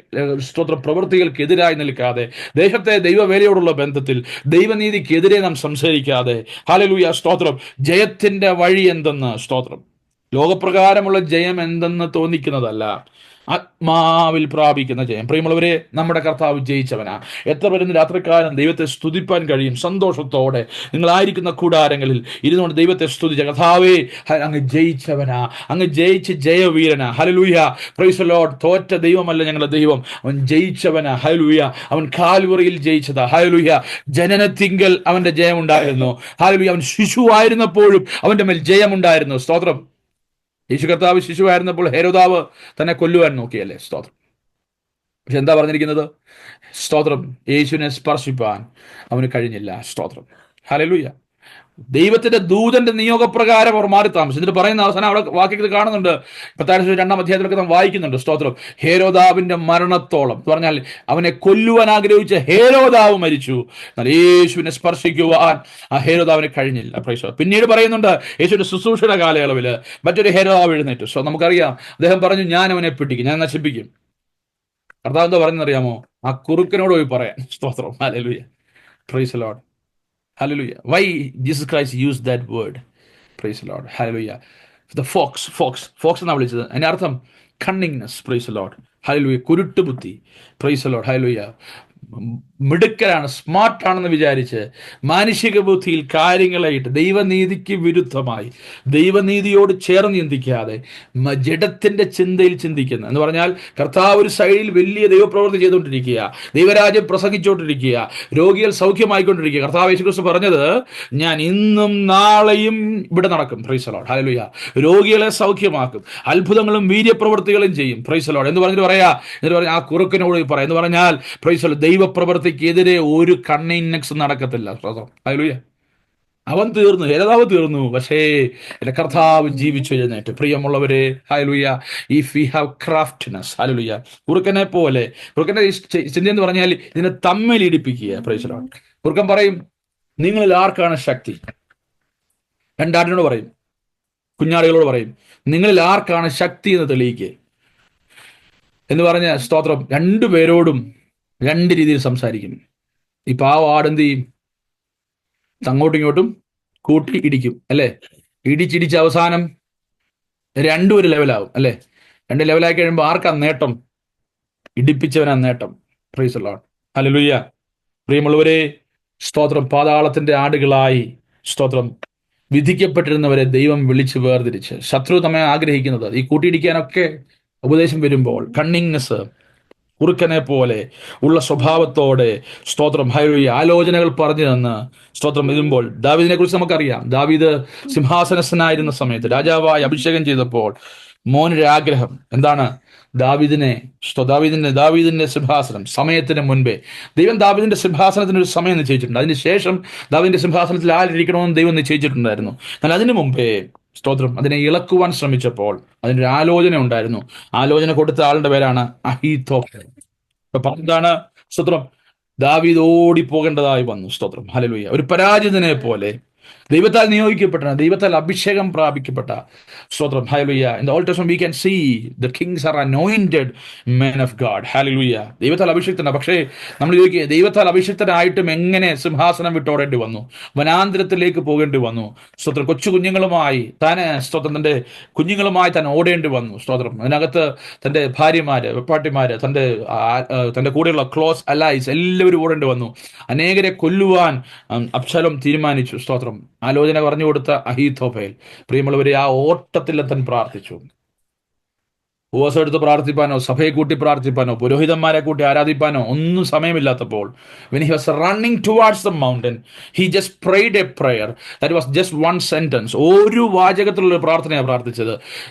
സ്തോത്ര പ്രവൃത്തികൾക്ക് എതിരായി നിൽക്കാതെ, ദൈവവേലയോടുള്ള ബന്ധത്തിൽ ദൈവനീതിക്കെതിരെ നാം സംസാരിക്കാതെ, ഹല്ലേലൂയ സ്തോത്രം, ജയത്തിന്റെ വഴി എന്തെന്ന് സ്തോത്രം, ലോകപ്രകാരമുള്ള ജയം എന്തെന്ന് തോന്നിക്കുന്നതല്ല, ആത്മാവിൽ പ്രാപിക്കുന്ന ജയം. പ്രിയമുള്ളവരെ, നമ്മുടെ കർത്താവ് ജയിച്ചവനാ. എത്ര പേര് രാത്രികാലം ദൈവത്തെ സ്തുതിപ്പാൻ കഴിയും സന്തോഷത്തോടെ? നിങ്ങളായിരിക്കുന്ന കൂടാരങ്ങളിൽ ഇരുന്നുകൊണ്ട് ദൈവത്തെ സ്തുതിച്ച കർത്താവേ, അങ്ങ് ജയിച്ചവനാ, അങ്ങ് ജയിച്ച് ജയവീരനാ. ഹല്ലേലൂയ. Praise the Lord. തോറ്റ ദൈവമല്ല ഞങ്ങളുടെ ദൈവം, അവൻ ജയിച്ചവനാ. ഹല്ലേലൂയ. അവൻ കാൽവറിയിൽ ജയിച്ചതാ. ഹല്ലേലൂയ. ജനനത്തിങ്കൽ അവന്റെ ജയമുണ്ടായിരുന്നു. ഹല്ലേലൂയ. അവൻ ശിശുവായിരുന്നപ്പോഴും അവന്റെ മേൽ ജയമുണ്ടായിരുന്നു. സ്തോത്രം. യേശു കർത്താവ് ശിശുവായിരുന്നപ്പോൾ ഹെരോദാവ് തന്നെ കൊല്ലുവാൻ നോക്കിയല്ലേ? സ്തോത്രം. പക്ഷെ എന്താ പറഞ്ഞിരിക്കുന്നത്? സ്തോത്രം. യേശുവിനെ സ്പർശിപ്പാൻ അവന് കഴിഞ്ഞില്ല. സ്തോത്രം. ഹല്ലേലൂയ. ദൈവത്തിന്റെ ദൂതന്റെ നിയോഗപ്രകാരം അവർ മാറി താമസിച്ചു. എന്നിട്ട് പറയുന്ന അവസാനം അവിടെ വാക്യത്തിൽ കാണുന്നുണ്ട്, 2 അധ്യായത്തിലൊക്കെ നാം വായിക്കുന്നുണ്ട്. സ്തോത്രം. ഹേരോദാവിന്റെ മരണത്തോളം എന്ന് പറഞ്ഞാൽ അവനെ കൊല്ലുവാൻ ആഗ്രഹിച്ച ഹേരോദാവ് മരിച്ചു, എന്നാൽ യേശുവിനെ സ്പർശിക്കുവാൻ ആ ഹേരോദാവിന് കഴിഞ്ഞില്ല. പിന്നീട് പറയുന്നുണ്ട്, യേശുവിന്റെ ശുശ്രൂഷയുടെ കാലയളവില് മറ്റൊരു ഹേരോദാവ് എഴുന്നേറ്റു. നമുക്കറിയാം, അദ്ദേഹം പറഞ്ഞു, ഞാൻ അവനെ പിടിക്കും, ഞാൻ നശിപ്പിക്കും. കർത്താവ് എന്താ പറയുന്നറിയാമോ? ആ കുറുക്കനോട് പോയി പറയാൻ. സ്തോത്രം. ഹല്ലേലൂയ. Praise the Lord. Hallelujah. Why Jesus Christ used that word? Praise the Lord. Hallelujah. The fox എന്നാ വിളിച്ചത്. അതിന്റെ അർത്ഥം cunningness. Praise the Lord. Hallelujah. കുരുട്ടുബുദ്ധി. Praise the Lord. Hallelujah. മിടുക്കരാണ്, സ്മാർട്ടാണെന്ന് വിചാരിച്ച് മാനുഷിക ബുദ്ധിയിൽ കാര്യങ്ങളായിട്ട് ദൈവനീതിക്ക് വിരുദ്ധമായി ദൈവനീതിയോട് ചേർന്ന് ചിന്തിക്കാതെ ജഡത്തിന്റെ ചിന്തയിൽ ചിന്തിക്കുന്ന എന്ന് പറഞ്ഞാൽ, കർത്താവ് ഒരു സൈഡിൽ വലിയ ദൈവപ്രവൃത്തി ചെയ്തുകൊണ്ടിരിക്കുക, ദൈവരാജ്യം പ്രസംഗിച്ചുകൊണ്ടിരിക്കുക, രോഗികൾ സൗഖ്യമായിക്കൊണ്ടിരിക്കുക. കർത്താവ് യേശുക്രിസ്തു പറഞ്ഞത്, ഞാൻ ഇന്നും നാളെയും ഇവിടെ നടക്കും. Price the Lord. ഹല്ലേലൂയ. രോഗികളെ സൗഖ്യമാക്കും, അത്ഭുതങ്ങളും വീര്യപ്രവൃത്തികളും ചെയ്യും. Price the Lord. എന്ന് പറഞ്ഞിട്ട് പറയാ, എന്നിട്ട് പറഞ്ഞാൽ ആ കുറുക്കനോട് പറയാം എന്ന് പറഞ്ഞാൽ, പ്രൈസ് ദി ലോർഡ്, ദൈവപ്രവൃത്തിക്കെതിരെ ഒരു കണ്ണിനെക്സ് നടക്കത്തില്ല. ഹല്ലേലൂയ. അവൻ തീർന്നു, ഹേരോദാവ് തീർന്നു, പക്ഷേ എന്റെ കർത്താവ് ജീവിച്ചു എഴുന്നേറ്റ്. പ്രിയമുള്ളവരെ, ഹല്ലേലൂയ, ഇഫ് വി ഹാവ് ക്രാഫ്റ്റ്നെസ്, ഹല്ലേലൂയ, കുറുക്കനെ പോലെ. കുറുക്കന്റെ ചിന്ത എന്ന് പറഞ്ഞാൽ ഇതിനെ തമ്മിൽ ഇടിപ്പിക്കുക. Price the Lord. കുറുക്കൻ പറയും, നിങ്ങളിൽ ആർക്കാണ് ശക്തി? രണ്ടാടിനോട് പറയും, കുഞ്ഞാടുകളോട് പറയും, നിങ്ങളിൽ ആർക്കാണ് ശക്തി എന്ന് തെളിയിക്കുക എന്ന് പറഞ്ഞ സ്തോത്രം. രണ്ടുപേരോടും രണ്ട് രീതിയിൽ സംസാരിക്കും. ഈ പാവ ആടെന്ത് ചെയ്യും? അങ്ങോട്ടും ഇങ്ങോട്ടും കൂട്ടി ഇടിക്കും, അല്ലേ? ഇടിച്ചിടിച്ച് അവസാനം രണ്ടും ഒരു ലെവലാവും, അല്ലേ? രണ്ട് ലെവലായി കഴിയുമ്പോൾ ആർക്കാ നേട്ടം? ഇടിപ്പിച്ചവനാ നേട്ടം. Price the Lord. ഹല്ലേലൂയ. പ്രിയമുള്ളവരെ, സ്തോത്രം. പാതാളത്തിന്റെ ആടുകളായി, സ്തോത്രം, വിധിക്കപ്പെട്ടിരുന്നവരെ ദൈവം വിളിച്ച് വേർതിരിച്ച്, ശത്രു നമ്മെ ആഗ്രഹിക്കുന്നത് ഈ കൂട്ടിയിടിക്കാനൊക്കെ ഉപദേശം വരുമ്പോൾ, കണ്ണിങ്നെസ്, കുറുക്കനെ പോലെ ഉള്ള സ്വഭാവത്തോടെ, സ്തോത്രം, ഹല്ലേലൂയ, ആലോചനകൾ പറഞ്ഞു തന്ന്, സ്തോത്രം, ഇരുമ്പോൾ ദാവീദിനെ കുറിച്ച് നമുക്കറിയാം. ദാവീദ് സിംഹാസനസ്ഥനായിരുന്ന സമയത്ത്, രാജാവായി അഭിഷേകം ചെയ്തപ്പോൾ മോനൊരു ആഗ്രഹം എന്താണ്? ദാവീദിന്റെ സിംഹാസനം സമയത്തിന് മുൻപേ ദൈവം ദാവീദിന്റെ സിംഹാസനത്തിന് ഒരു സമയം നിശ്ചയിച്ചിട്ടുണ്ട്. അതിനുശേഷം ദാവീദിന്റെ സിംഹാസനത്തിൽ ആരിക്കണമെന്ന് ദൈവം നിശ്ചയിച്ചിട്ടുണ്ടായിരുന്നു. എന്നാൽ അതിനു മുമ്പേ, സ്തോത്രം, അതിനെ ഇളക്കുവാൻ ശ്രമിച്ചപ്പോൾ അതിനൊരു ആലോചന ഉണ്ടായിരുന്നു. ആലോചന കൊടുത്ത ആളുടെ പേരാണ് അഹീഥോഫേൽ. എന്താണ്? സ്തോത്രം, ദാവീദ് ഓടിപ്പോകേണ്ടതായി വന്നു. സ്തോത്രം, ഹല്ലേലൂയ. ഒരു പരാജിതനെ പോലെ, ദൈവത്താൽ നിയോഗിക്കപ്പെട്ട, ദൈവത്താൽ അഭിഷേകം പ്രാപിക്കപ്പെട്ട, സ്തോത്രം, hallelujah. In the old testament we can see the kings are anointed men of God. Hallelujah. ദൈവത്താൽ അഭിഷിക്തനാണ്. പക്ഷേ നമ്മൾ ചോദിക്കുക, ദൈവത്താൽ അഭിഷിക്തനായിട്ടും എങ്ങനെ സിംഹാസനം വിട്ടോടേണ്ടി വന്നു? വനാന്തരത്തിലേക്ക് പോകേണ്ടി വന്നു. സ്തോത്രം, കൊച്ചു കുഞ്ഞുങ്ങളുമായി സ്തോത്രം, തന്റെ കുഞ്ഞുങ്ങളുമായി താൻ ഓടേണ്ടി വന്നു. സ്തോത്രം, അതിനകത്ത് തന്റെ ഭാര്യമാര്, വെപ്പാട്ടിമാര്, തന്റെ കൂടെയുള്ള ക്ലോസ് അലൈസ് എല്ലാവരും ഓടേണ്ടി വന്നു. അനേകരെ കൊല്ലുവാൻ അബ്ശാലോം തീരുമാനിച്ചു. സ്തോത്രം, ആലോചന പറഞ്ഞു കൊടുത്ത അഹീഥോഫേൽ. പ്രിയമുള്ളവരെ, ആ ഓട്ടത്തിൽ താൻ പ്രാർത്ഥിച്ചു. ഉപവാസം എടുത്ത് പ്രാർത്ഥിപ്പാനോ, സഭയെ കൂട്ടി പ്രാർത്ഥിപ്പാനോ, പുരോഹിതന്മാരെ കൂട്ടി ആരാധിപ്പാനോ ഒന്നും സമയമില്ലാത്തപ്പോൾ, when he was running towards the mountain, he just prayed a prayer that was just one sentence. ഒരു വാചകത്തിലുള്ള പ്രാർത്ഥനയാണ് പ്രാർത്ഥിച്ചത്.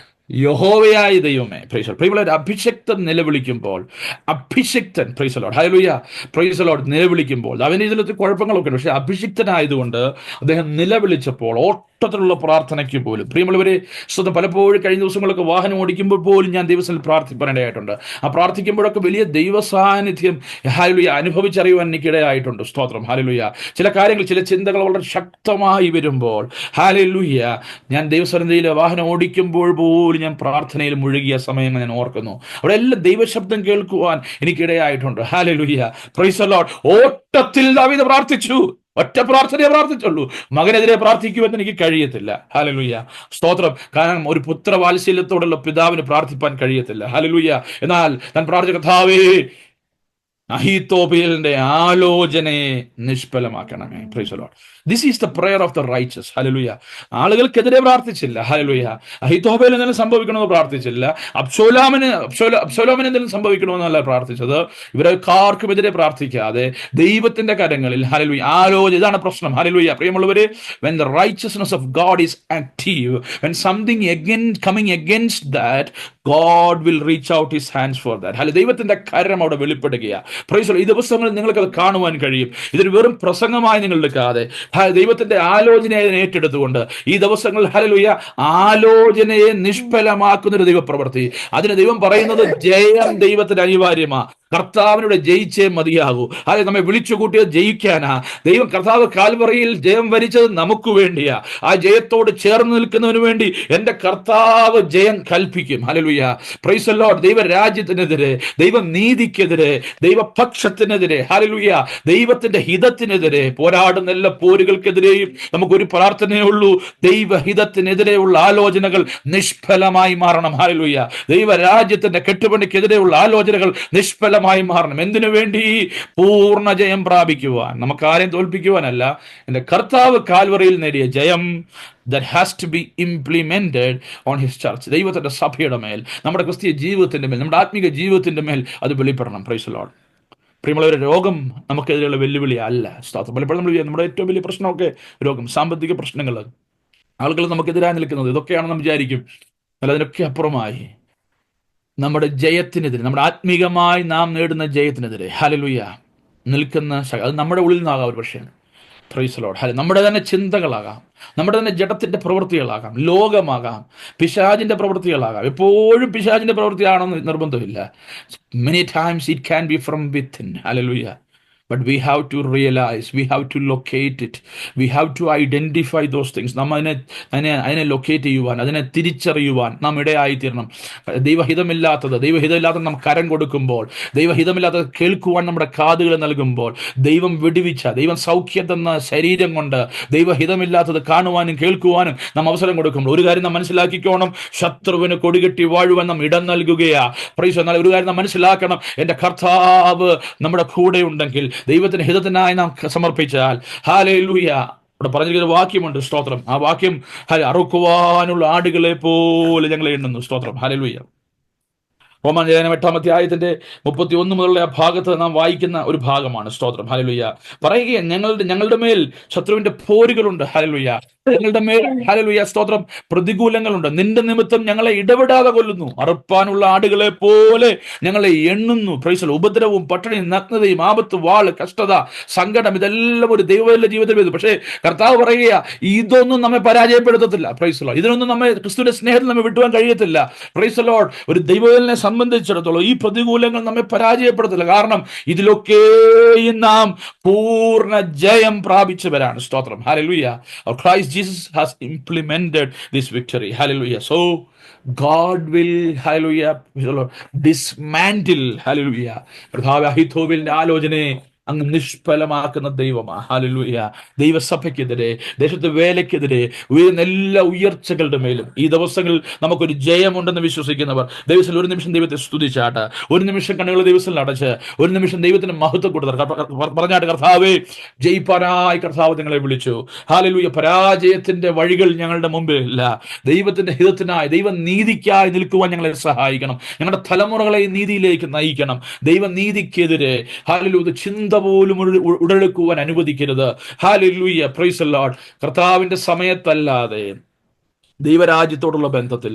യഹോവയായ ദൈവമേ, പ്രൈസ് ദി ലോർഡ്. പ്രിയമുള്ളവരെ, അഭിഷിക്തൻ നിലവിളിക്കുമ്പോൾ, അഭിഷിക്തൻ, പ്രൈസ് ദി ലോർഡ്, ഹല്ലേലൂയ, പ്രൈസ് ദി ലോർഡ്, നിലവിളിക്കുമ്പോൾ അവന്റെ ഇതിലൊത്തിരി കുഴപ്പങ്ങളൊക്കെ ഉണ്ട്. പക്ഷെ അഭിഷിക്തനായതുകൊണ്ട് അദ്ദേഹം നിലവിളിച്ചപ്പോൾ ഓട്ടത്തിലുള്ള പ്രാർത്ഥനയ്ക്ക് പോലും, പ്രിയമുള്ളവരെ, സ്വന്തം പലപ്പോഴും കഴിഞ്ഞ ദിവസങ്ങളൊക്കെ വാഹനം ഓടിക്കുമ്പോൾ പോലും ഞാൻ ദൈവത്തിൽ പ്രാർത്ഥിക്കാനിടയായിട്ടുണ്ട്. ആ പ്രാർത്ഥിക്കുമ്പോഴൊക്കെ വലിയ ദൈവ സാന്നിധ്യം, ഹല്ലേലൂയ, അനുഭവിച്ചറിയുവാൻ എനിക്കിടയായിട്ടുണ്ട്. സ്തോത്രം, ഹല്ലേലൂയ. ചില കാര്യങ്ങൾ, ചില ചിന്തകൾ വളരെ ശക്തമായി വരുമ്പോൾ, ഹല്ലേലൂയ, ഞാൻ ദൈവസന്നിധിയിൽ വാഹനം ഓടിക്കുമ്പോൾ പോലും ഞാൻ പ്രാർത്ഥനയിൽ മുഴുകിയ സമയങ്ങൾ ഞാൻ ഓർക്കുന്നു. അവിടെ എല്ലാം ദൈവശബ്ദം കേൾക്കുവാൻ എനിക്കിടയായിട്ടുണ്ട്. ഹല്ലേലൂയ, പ്രൈസ് ദി ലോർഡ്. ഓട്ടത്തിൽ ദാവീദ് പ്രാർത്ഥിച്ചു. ഒറ്റ പ്രാർത്ഥനയെ പ്രാർത്ഥിച്ചുള്ളൂ. മകനെതിരെ പ്രാർത്ഥിക്കുമെന്ന് എനിക്ക് കഴിയത്തില്ല. ഹല്ലേലൂയ, സ്തോത്രം. കാരണം ഒരു പുത്രവാത്സല്യത്തോടുള്ള പിതാവിന് പ്രാർത്ഥിപ്പാൻ കഴിയത്തില്ല. ഹല്ലേലൂയ. എന്നാൽ താൻ പ്രാർത്ഥിച്ച, കർത്താവേ, അഹീഥോഫേലിന്റെ ആലോചനയെ നിഷ്ഫലമാക്കണമേ. Praise the Lord. This is the prayer of the righteous. ഹല്ലേലൂയ. ആളുകൾക്കെതിരെ പ്രാർത്ഥിച്ചില്ല. ഹല്ലേലൂയ. അഹീഥോഫേൽ എന്തെങ്കിലും സംഭവിക്കണമെന്ന് പ്രാർത്ഥിച്ചില്ല. അബ്ശാലോമിന് എന്തെങ്കിലും സംഭവിക്കണമെന്നല്ല പ്രാർത്ഥിച്ചത്. ഇവരൊക്കെ പ്രാർത്ഥിക്കാതെ ദൈവത്തിന്റെ കരങ്ങളിൽ, ഹല്ലേലൂയ, ആലോചന. ഇതാണ് പ്രശ്നം. ഹല്ലേലൂയ. പ്രിയമുള്ളവരെ, when the righteousness of God is active, when something coming against that, God will reach out his hands for that. Hallelujah. ദൈവത്തിന്റെ കരം അവിടെ വെളിപ്പെടുകയാണ്. Price the Lord. ഈ ദിവസങ്ങളിൽ നിങ്ങൾക്കത് കാണുവാൻ കഴിയും. ഇതൊരു വെറും പ്രസംഗമായി നിങ്ങൾ എടുക്കാതെ ദൈവത്തിന്റെ ആലോചനയെ ഏറ്റെടുത്തുകൊണ്ട് ഈ ദിവസങ്ങളിൽ, ഹല്ലേലൂയ, ആലോചനയെ നിഷ്ഫലമാക്കുന്ന ഒരു ദൈവപ്രവൃത്തി. അതിന് ദൈവം പറയുന്നത്, ജയം ദൈവത്തിന് അനിവാര്യമാ. കർത്താവിനോട് ജയിച്ചേ മതിയാകൂ. അതെ, നമ്മെ വിളിച്ചു കൂട്ടിയത് ജയിക്കാനാ. ദൈവം, കർത്താവ് കാൽവറിയിൽ ജയം വരിച്ചത് നമുക്ക് വേണ്ടിയാ. ആ ജയത്തോട് ചേർന്ന് നിൽക്കുന്നതിന് വേണ്ടി എന്റെ കർത്താവ് ജയം കൽപ്പിക്കും. ഹല്ലേലൂയ, പ്രൈസ് ദി ലോർഡ്. ദൈവരാജ്യത്തിനെതിരെ, ദൈവനീതിക്കെതിരെ, ദൈവപക്ഷത്തിനെതിരെ, ഹല്ലേലൂയ, ദൈവത്തിന്റെ ഹിതത്തിനെതിരെ പോരാടുന്ന എല്ലാ പോരുകൾക്കെതിരെയും നമുക്കൊരു പ്രാർത്ഥനയേ ഉള്ളൂ. ദൈവഹിതത്തിനെതിരെയുള്ള ആലോചനകൾ നിഷ്ഫലമായി മാറണം. ഹല്ലേലൂയ. ദൈവരാജ്യത്തിന്റെ കെട്ടുപണിക്കെതിരെയുള്ള ആലോചനകൾ നിഷ്ഫലമായി മാറണം. എന്തിനു വേണ്ടി? പൂർണ്ണ ജയം പ്രാപിക്കുവാൻ. നമുക്ക് ആരെയും തോൽപ്പിക്കുവാനല്ല. എന്റെ കർത്താവ് കാൽവറിയിൽ നേടിയ ജയം that has to be implemented on his church. ദൈവത്തിന്റെ സഭയുടെ മേൽ, നമ്മുടെ ക്രിസ്തീയ ജീവിതത്തിന്റെ മേൽ, നമ്മുടെ ആത്മീക ജീവിതത്തിന്റെ മേൽ അത് വെളിപ്പെടണം. Price the Lord. പ്രിയമുള്ളവരെ, രോഗം നമുക്കെതിരെയുള്ള വെല്ലുവിളി അല്ല. പലപ്പോഴും നമ്മൾ നമ്മുടെ ഏറ്റവും വലിയ പ്രശ്നമൊക്കെ രോഗം, സാമ്പത്തിക പ്രശ്നങ്ങൾ, ആളുകൾ നമുക്കെതിരായി നിൽക്കുന്നത്, ഇതൊക്കെയാണെന്ന് വിചാരിക്കും. എന്നാൽ അതിനൊക്കെ അപ്പുറമായി നമ്മുടെ ജയത്തിനെതിരെ, നമ്മുടെ ആത്മീകമായി നാം നേടുന്ന ജയത്തിനെതിരെ, ഹല്ലേലൂയ, നിൽക്കുന്ന അത് നമ്മുടെ ഉള്ളിൽ നിന്നാകാം ഒരു പക്ഷേ. Praise lord. ഹല്ലേലൂയ. നമ്മുടെ തന്നെ ചിന്തകളാകാം, നമ്മുടെ തന്നെ ജഡത്തിന്റെ പ്രവൃത്തികളാകാം, ലോകമാകാം, പിശാചിന്റെ പ്രവൃത്തികളാകാം. എപ്പോഴും പിശാചിന്റെ പ്രവൃത്തിയാണെന്ന് നിർബന്ധമില്ല. Many times it can be from within. Hallelujah. But we have to realize, we have to locate it, we have to identify those things. നാം അതിനെ ലൊക്കേറ്റ് ചെയ്യുവാൻ, അതിനെ തിരിച്ചറിയുവാൻ നാം ഇടയായിത്തീരണം. ദൈവഹിതമില്ലാത്തത് നാം കരം കൊടുക്കുമ്പോൾ, ദൈവഹിതമില്ലാത്തത് കേൾക്കുവാൻ നമ്മുടെ കാതുകൾ നൽകുമ്പോൾ, ദൈവം വിടുവിച്ച, ദൈവം സൗഖ്യം തന്ന ശരീരം കൊണ്ട് ദൈവഹിതമില്ലാത്തത് കാണുവാനും കേൾക്കുവാനും നാം അവസരം കൊടുക്കുമ്പോൾ, ഒരു കാര്യം നാം മനസ്സിലാക്കിക്കോണം, ശത്രുവിന് കൊടികെട്ടി വാഴുവാൻ നാം ഇടം നൽകുകയാ. പ്രൈസ്. എന്നാൽ ഒരു കാര്യം നാം മനസ്സിലാക്കണം, എൻ്റെ കർത്താവ് നമ്മുടെ കൂടെ ഉണ്ടെങ്കിൽ, ദൈവത്തിന്റെ ഹിതത്തിനായി നാം സമർപ്പിച്ചാൽ, ഹല്ലേലൂയ. ഇവിടെ പറഞ്ഞിരിക്കുന്ന വാക്യമുണ്ട്, സ്തോത്രം. ആ വാക്യം അറുക്കുവാനുള്ള ആടുകളെ പോലെ ഞങ്ങളെ എണ്ണുന്നു. സ്തോത്രം. ഹല്ലേലൂയ. റോമാലേഖനം 8-ാം അധ്യായത്തിന്റെ 31 മുതലുള്ള ആ ഭാഗത്ത് നാം വായിക്കുന്ന ഒരു ഭാഗമാണ്. സ്തോത്രം. ഹല്ലേലൂയ. പറയുകയാണ്, ഞങ്ങളുടെ മേൽ ശത്രുവിന്റെ പോരുകളുണ്ട്. ഹല്ലേലൂയ. ഞങ്ങളുടെ മേൽ, ഹല്ലേലൂയ, സ്തോത്രം, പ്രതികൂലങ്ങളുണ്ട്. നിന്റെ നിമിത്തം ഞങ്ങളെ ഇടപെടാതെ കൊല്ലുന്നു. അറുപ്പാനുള്ള ആടുകളെ പോലെ ഞങ്ങളെ എണ്ണുന്നു. പ്രൈസ്. ഉപദ്രവവും പട്ടിണിയും നഗ്നതയും ആപത്ത്, വാള്, കഷ്ടത, സങ്കടം, ഇതെല്ലാം ഒരു ദൈവത്തിന്റെ ജീവിതത്തിൽ വരും. പക്ഷേ കർത്താവ് പറയുക, ഇതൊന്നും നമ്മെ പരാജയപ്പെടുത്തത്തില്ല. Praise Lord. ഇതിനൊന്നും നമ്മെ, ക്രിസ്തുവിന്റെ സ്നേഹത്തിൽ നമ്മെ വിട്ടുവാൻ കഴിയത്തില്ല. Praise lord. ഒരു ദൈവത്തിനെ സംബന്ധിച്ചിടത്തോളം ഈ പ്രതികൂലങ്ങൾ നമ്മെ പരാജയപ്പെടുത്തില്ല. കാരണം ഇതിലൊക്കെയും നാം പൂർണ്ണ ജയം പ്രാപിച്ചവരാണ്. സ്തോത്രം. Hallelujah. Christ Jesus has implemented this victory. Hallelujah. So God will, hallelujah, dismantle, hallelujah, കർത്താവേ, അഹിത്തോബേലിന്റെ ആലോചനയെ അങ്ങ് നിഷ്ഫലമാക്കുന്ന ദൈവമാ. ഹല്ലേലൂയ. ദൈവസഭയ്ക്കെതിരെ, ദേശത്തെ വേലയ്ക്കെതിരെ ഉയരുന്ന എല്ലാ ഉയർച്ചകളുടെ മേലും ഈ ദിവസങ്ങളിൽ നമുക്കൊരു ജയമുണ്ടെന്ന് വിശ്വസിക്കുന്നവർ ദൈവത്തിൽ ഒരു നിമിഷം ദൈവത്തെ സ്തുതിച്ചാട്ട്, ഒരു നിമിഷം കണ്ണുകൾ ദൈവത്തിൽ അടച്ച്, ഒരു നിമിഷം ദൈവത്തിന് മഹത്വം കൊടുത്ത പറഞ്ഞാട്ട്, കർത്താവേ, ജയിപ്പാനായി കർത്താവ് നിങ്ങളെ വിളിച്ചു. ഹല്ലേലൂയ. പരാജയത്തിന്റെ വഴികൾ ഞങ്ങളുടെ മുമ്പിൽ ഇല്ല. ദൈവത്തിന്റെ ഹിതത്തിനായി, ദൈവനീതിക്കായി നിൽക്കുവാൻ ഞങ്ങളെ സഹായിക്കണം. ഞങ്ങളുടെ തലമുറകളെ നീതിയിലേക്ക് നയിക്കണം. ദൈവനീതിക്കെതിരെ, ഹല്ലേലൂയ, ചിന്ത പോലും ഉടലെടുക്കുവാൻ അനുവദിക്കരുത്. ഹല്ലേലൂയ. Praise the Lord. കർത്താവിന്റെ സമയത്തല്ലാതെ ദൈവരാജ്യത്തോടുള്ള ബന്ധത്തിൽ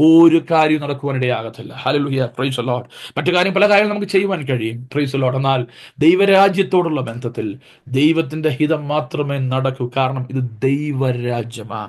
ഒരു കാര്യവും നടക്കുവാനിടയാകത്തില്ല. ഹല്ലേലൂയ. Praise the Lord. മറ്റു കാര്യം, പല കാര്യങ്ങളും നമുക്ക് ചെയ്യുവാൻ കഴിയും. Price the Lord. എന്നാൽ ദൈവരാജ്യത്തോടുള്ള ബന്ധത്തിൽ ദൈവത്തിന്റെ ഹിതം മാത്രമേ നടക്കൂ. കാരണം ഇത് ദൈവരാജ്യമാ.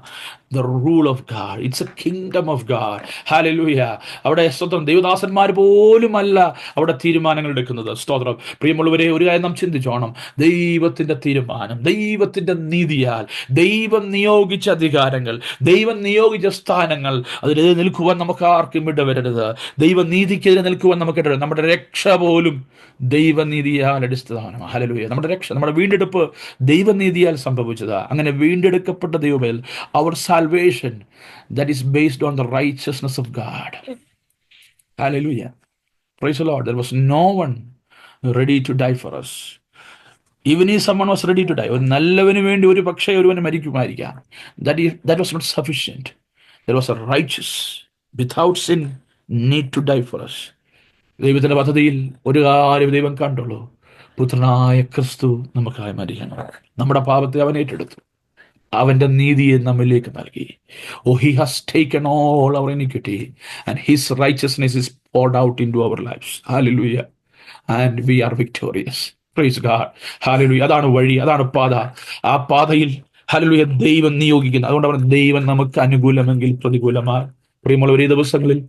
The rule of God. It's a kingdom of God. Hallelujah. അവിടെ സ്വന്തം ദൈവദാസന്മാർ പോലും അല്ല അവിടെ തീരുമാനങ്ങൾ എടുക്കുന്നത്. സ്തോത്രം. പ്രിയമുള്ളവരെ, ഒരു കാര്യം നാം ചിന്തിച്ചോണം. ദൈവത്തിന്റെ തീരുമാനം, ദൈവത്തിന്റെ നീതിയാൽ, ദൈവം നിയോഗിച്ച അധികാരങ്ങൾ, ദൈവം നിയോഗിച്ച സ്ഥാനങ്ങൾ, അതിനെതിരെ നിൽക്കുവാൻ നമുക്ക് ആർക്കും ഇടവരരുത്. ദൈവനീതിക്കെതിരെ നിൽക്കുവാൻ നമുക്ക് ഇടവരുത്. നമ്മുടെ രക്ഷ പോലും ദൈവനീതിയാൽ അടിസ്ഥാനമാണ്. ഹല്ലേലൂയ. നമ്മുടെ രക്ഷ, നമ്മുടെ വീണ്ടെടുപ്പ് ദൈവനീതിയാൽ സംഭവിച്ചതാ. അങ്ങനെ വീണ്ടെടുക്കപ്പെട്ട ദൈവമേൽ അവർ salvation that is based on the righteousness of God. Hallelujah. Praise the Lord. There was no one ready to die for us. Even if someone was ready to die, ഒരു നല്ലവന് വേണ്ടി ഒരു പക്ഷേ ഒരുവന് മരിക്കുമായിരിക്കാം. That was not sufficient. There was a righteous without sin need to die for us. ദൈവത്തിന്റെ പദ്ധതിയിൽ ഒരു കാര്യം ദൈവം കണ്ടുള്ളൂ, പുത്രനായ ക്രിസ്തു നമുക്കായി മരിക്കണം. നമ്മുടെ പാപത്തെ അവൻ ഏറ്റെടുത്തു, അവന്റെ നീതിയെ നമ്മിലേക്ക് നൽകി. Oh, he has taken all our iniquity and his righteousness is poured out into our lives. Hallelujah. And we are victorious. Praise God. Hallelujah. അതാണ് വഴി, അതാണ് പാത. ആ പാതയിൽ, ഹല്ലേലൂയ, ദൈവം നിയോഗിക്കുന്നത്. അതുകൊണ്ട് ദൈവം നമുക്ക് അനുകൂലമെങ്കിൽ പ്രതികൂലമായി. പ്രിയമുള്ളവർ, ഈ ദിവസങ്ങളിൽ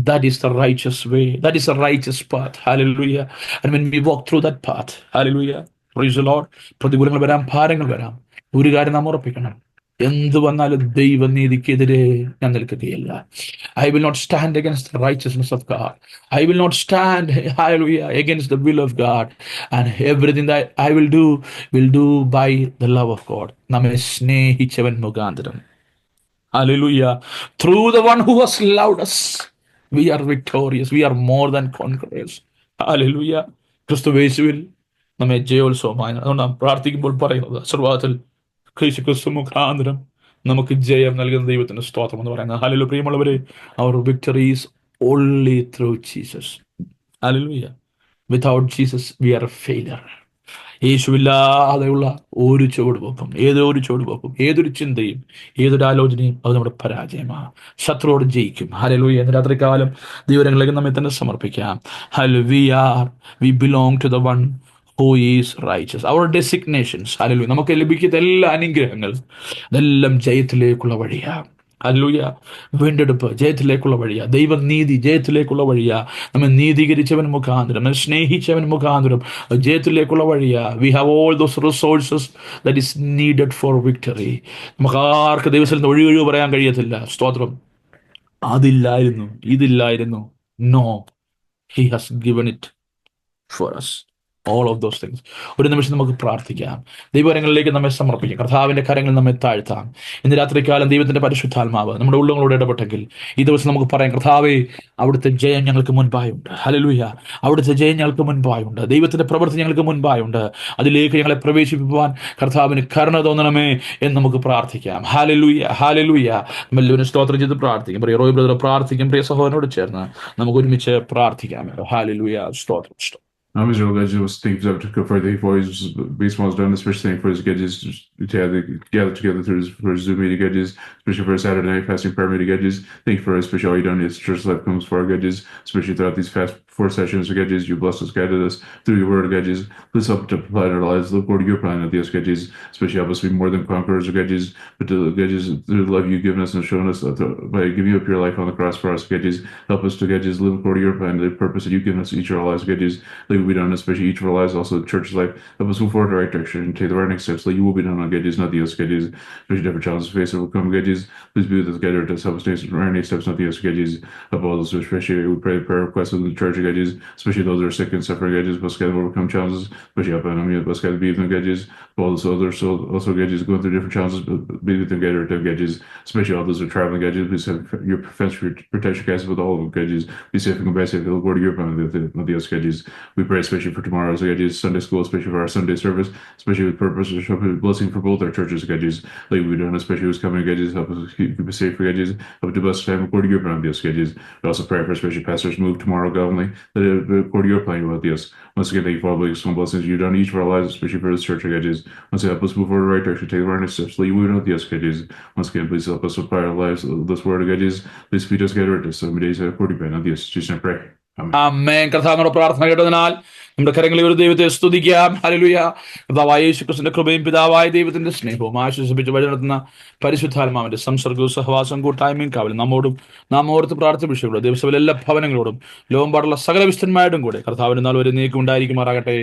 that is the righteous way, that is the righteous path. Hallelujah. And when we walk through that path, hallelujah, praise the Lord, പ്രതികൂലങ്ങൾ വരാം, ഭാരങ്ങൾ വരാം. ഒരു കാര്യം നാം ഉറപ്പിക്കണം, എന്ത് വന്നാലും ദൈവനീതിക്കെതിരെ ഞാൻ നിൽക്കുകയില്ല. I will not stand against the righteousness of God. I will not stand, hallelujah, against the will of God. And everything that I will do by the love of God. നമ്മെ സ്നേഹിച്ചവൻ മുഖാന്തരം. Hallelujah. Through the one who has loved us, we are victorious. We are more than conquerors. Hallelujah. ക്രിസ്തുയേശുവിൽ നമ്മെ ജയോത്സവമായി. അതുകൊണ്ട് നാം പ്രാർത്ഥിക്കുമ്പോൾ പറയുന്നത്, സർവ്വത്തിൽ ക്രിസ്തു മുഖാന്തരം നമുക്ക് ജയം നൽകുന്ന ദൈവത്തിന്റെ സ്തോത്രം എന്ന് പറയുന്നത്. ഹല്ലേലൂയ. പ്രിയമുള്ളവരെ, our victory is only through Jesus. Hallelujah. Without Jesus we are a failure. യേശുവില്ലാതെയുള്ള ഒരു ചുവടുവെപ്പും, ഏതൊരു ചുവടുവെപ്പും, ഏതൊരു ചിന്തയും, ഏതൊരു ആലോചനയും അത് നമ്മുടെ പരാജയമാണ്. ശത്രുവോട് ജയിക്കും. ഹല്ലേലൂയ. ഇന്ന് രാത്രികാലം ദൈവങ്ങളിലേക്ക് നമ്മെ തന്നെ സമർപ്പിക്കാം. We belong to the one who is righteous. Our designations, hallelujah, നമുക്ക് ലഭിക്കുന്ന എല്ലാ അനുഗ്രഹങ്ങളും അതെല്ലാം ജയത്തിലേക്കുള്ള വഴിയാ. ഹല്ലേലൂയ. വീണ്ടെടുപ്പ് ജയത്തിലേക്കുള്ള വഴിയാ. ദൈവനീതി ജയത്തിലേക്കുള്ള വഴിയാ. നമ്മെ നീതീകരിച്ചവൻ മുഖാന്തരം, നമ്മെ സ്നേഹിച്ചവൻ മുഖാന്തരം ജയത്തിലേക്കുള്ള വഴിയാ. We have all those resources that is needed for victory. നമുക്ക് ആർക്ക് ദൈവത്തിൽ നിന്ന് ഒഴികഴിവ് പറയാൻ കഴിയത്തില്ല. സ്തോത്രം. അതില്ലായിരുന്നു, ഇതില്ലായിരുന്നു. No, he has given it for us. All of those things. ഒരു നിമിഷം നമുക്ക് പ്രാർത്ഥിക്കാം. ദൈവകരങ്ങളിലേക്ക് നമ്മെ സമർപ്പിക്കാം. കർത്താവിന്റെ കരങ്ങൾ നമ്മെ താഴ്ത്താം. ഇന്ന് രാത്രികാലം ദൈവത്തിന്റെ പരിശുദ്ധാത്മാവ് നമ്മുടെ ഉള്ളങ്ങളോട് ഇടപെട്ടെങ്കിൽ ഈ ദിവസം നമുക്ക് പറയാം, കർത്താവേ, അവിടുത്തെ ജയം ഞങ്ങൾക്ക് മുൻപായുണ്ട്. ഹല്ലേലൂയ. അവിടുത്തെ ജയം ഞങ്ങൾക്ക് മുൻപായുണ്ട്. ദൈവത്തിന്റെ പ്രവൃത്തി ഞങ്ങൾക്ക് മുൻപായുണ്ട്. അതിലേക്ക് ഞങ്ങളെ പ്രവേശിപ്പിക്കുവാൻ കർത്താവിന് കരുണ തോന്നണമേ എന്ന് നമുക്ക് പ്രാർത്ഥിക്കാം. Hallelujah, hallelujah. നമ്മളെല്ലാവരും സ്തോത്രം ചെയ്ത് പ്രാർത്ഥിക്കും. പ്രിയ റോയ് ബ്രദർ പ്രാർത്ഥിക്കും. പ്രിയ സഹോദരനോട് ചേർന്ന് നമുക്ക് ഒരുമിച്ച് പ്രാർത്ഥിക്കാം. ഹല്ലേലൂയ. സ്തോത്രം. Israel guys was things up to for the boys baseball's done, especially thing for his gadgets to gather together through for his Zoom meeting gadgets, especially for Saturday night fasting prayer meeting gadgets. Thank you for especially all you done is church life comes for our gadgets, especially throughout these fast 4 sessions of gadgets. You bless us, guided us through your word of gadgets. Please help to provide our lives. Look forward to your plan of these gadgets, especially help us be more than conquerors of gadgets, but the gadgets through the love you've given us and shown us by giving up your life on the cross for us gadgets. Help us to gadgets live according to your plan, the purpose that you've given us each of our lives gadgets. Like we done, especially each of our lives, also the church's life. Help us move forward in the right direction and take the right next steps. Like you will be done on gadgets, not the other gadgets. Especially different challenges face that will come gadgets. Please be with us, gadgets. To help us take the right next steps, not the other gadgets. Help all those, especially we pray prayer requests within the church gadgets, especially those that are sick and suffering gadgets. Let's get overcome challenges, especially up and I mean, let's get be with them gadgets. All those others also gadgets going through different challenges, but be with them gadgets, especially all those that are traveling gadgets. Please have your protection guys with all of them gadgets. Be safe and come back safe. Look forward to your plan with the other gadgets. We pray especially for tomorrow's gadgets, Sunday school, especially for our Sunday service, especially with purpose to show a blessing for both our churches gadgets. Like we've done, especially who's coming gadgets, help us keep us safe for gadgets, help to bless time according to your plan with the gadgets. We also pray for especially pastors move tomorrow, government, that according to your plan about this. Once again, thank you for all the some blessings you've done each of our lives, especially for this church gadgets. Once again, help us move forward in the right direction, take the right next steps. Like we know the gadgets. Once again, please help us apply our lives this word of gadgets. Please feed us gadgets. So many days according to plan of this. Jesus, I pray. ആമേൻ. കർത്താവിനോട് പ്രാർത്ഥന കേട്ടതിനാൽ നമ്മുടെ കരങ്ങളിൽ ഒരു ദൈവത്തെ സ്തുതിക്കാം. Hallelujah. കർത്താവായ യേശുക്രിസ്തുവിന്റെ കൃപയും പിതാവായ ദൈവത്തിന്റെ സ്നേഹവും ആശ്വസിപ്പിച്ച് വഴി നടത്തുന്ന പരിശുദ്ധാത്മാവിന്റെ സംസർഗവും സഹവാസവും കൂട്ടായ്മയും കാവലും നമ്മോടും നാം ഓർത്ത് പ്രാർത്ഥിപ്പിച്ചുള്ള ദൈവസഭയിലെ എല്ലാ ഭവനങ്ങളോടും ലോകമ്പാടുള്ള സകല വിശുദ്ധന്മാരോടും കൂടെ കർത്താവിന്റെ നാൾ വരെ നീക്കം ഉണ്ടായിരിക്കുമാറാകട്ടെ.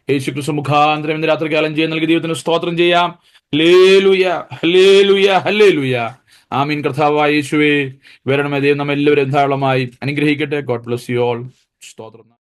യേശുക്രിസ്തു മുഖാന്തരം ഇന്ന് രാത്രികാലം ജയം നൽകിയ ദൈവത്തിന് സ്തോത്രം ചെയ്യാം. ഹല്ലേലൂയ, ഹല്ലേലൂയ, ഹല്ലേലൂയ. ആമീൻ. കർത്താവായ യേശുവേ വരണമേ. ദൈവം നമ്മെല്ലാവരും ധാരാളമായി അനുഗ്രഹിക്കട്ടെ. God bless you all. സ്തോത്രം.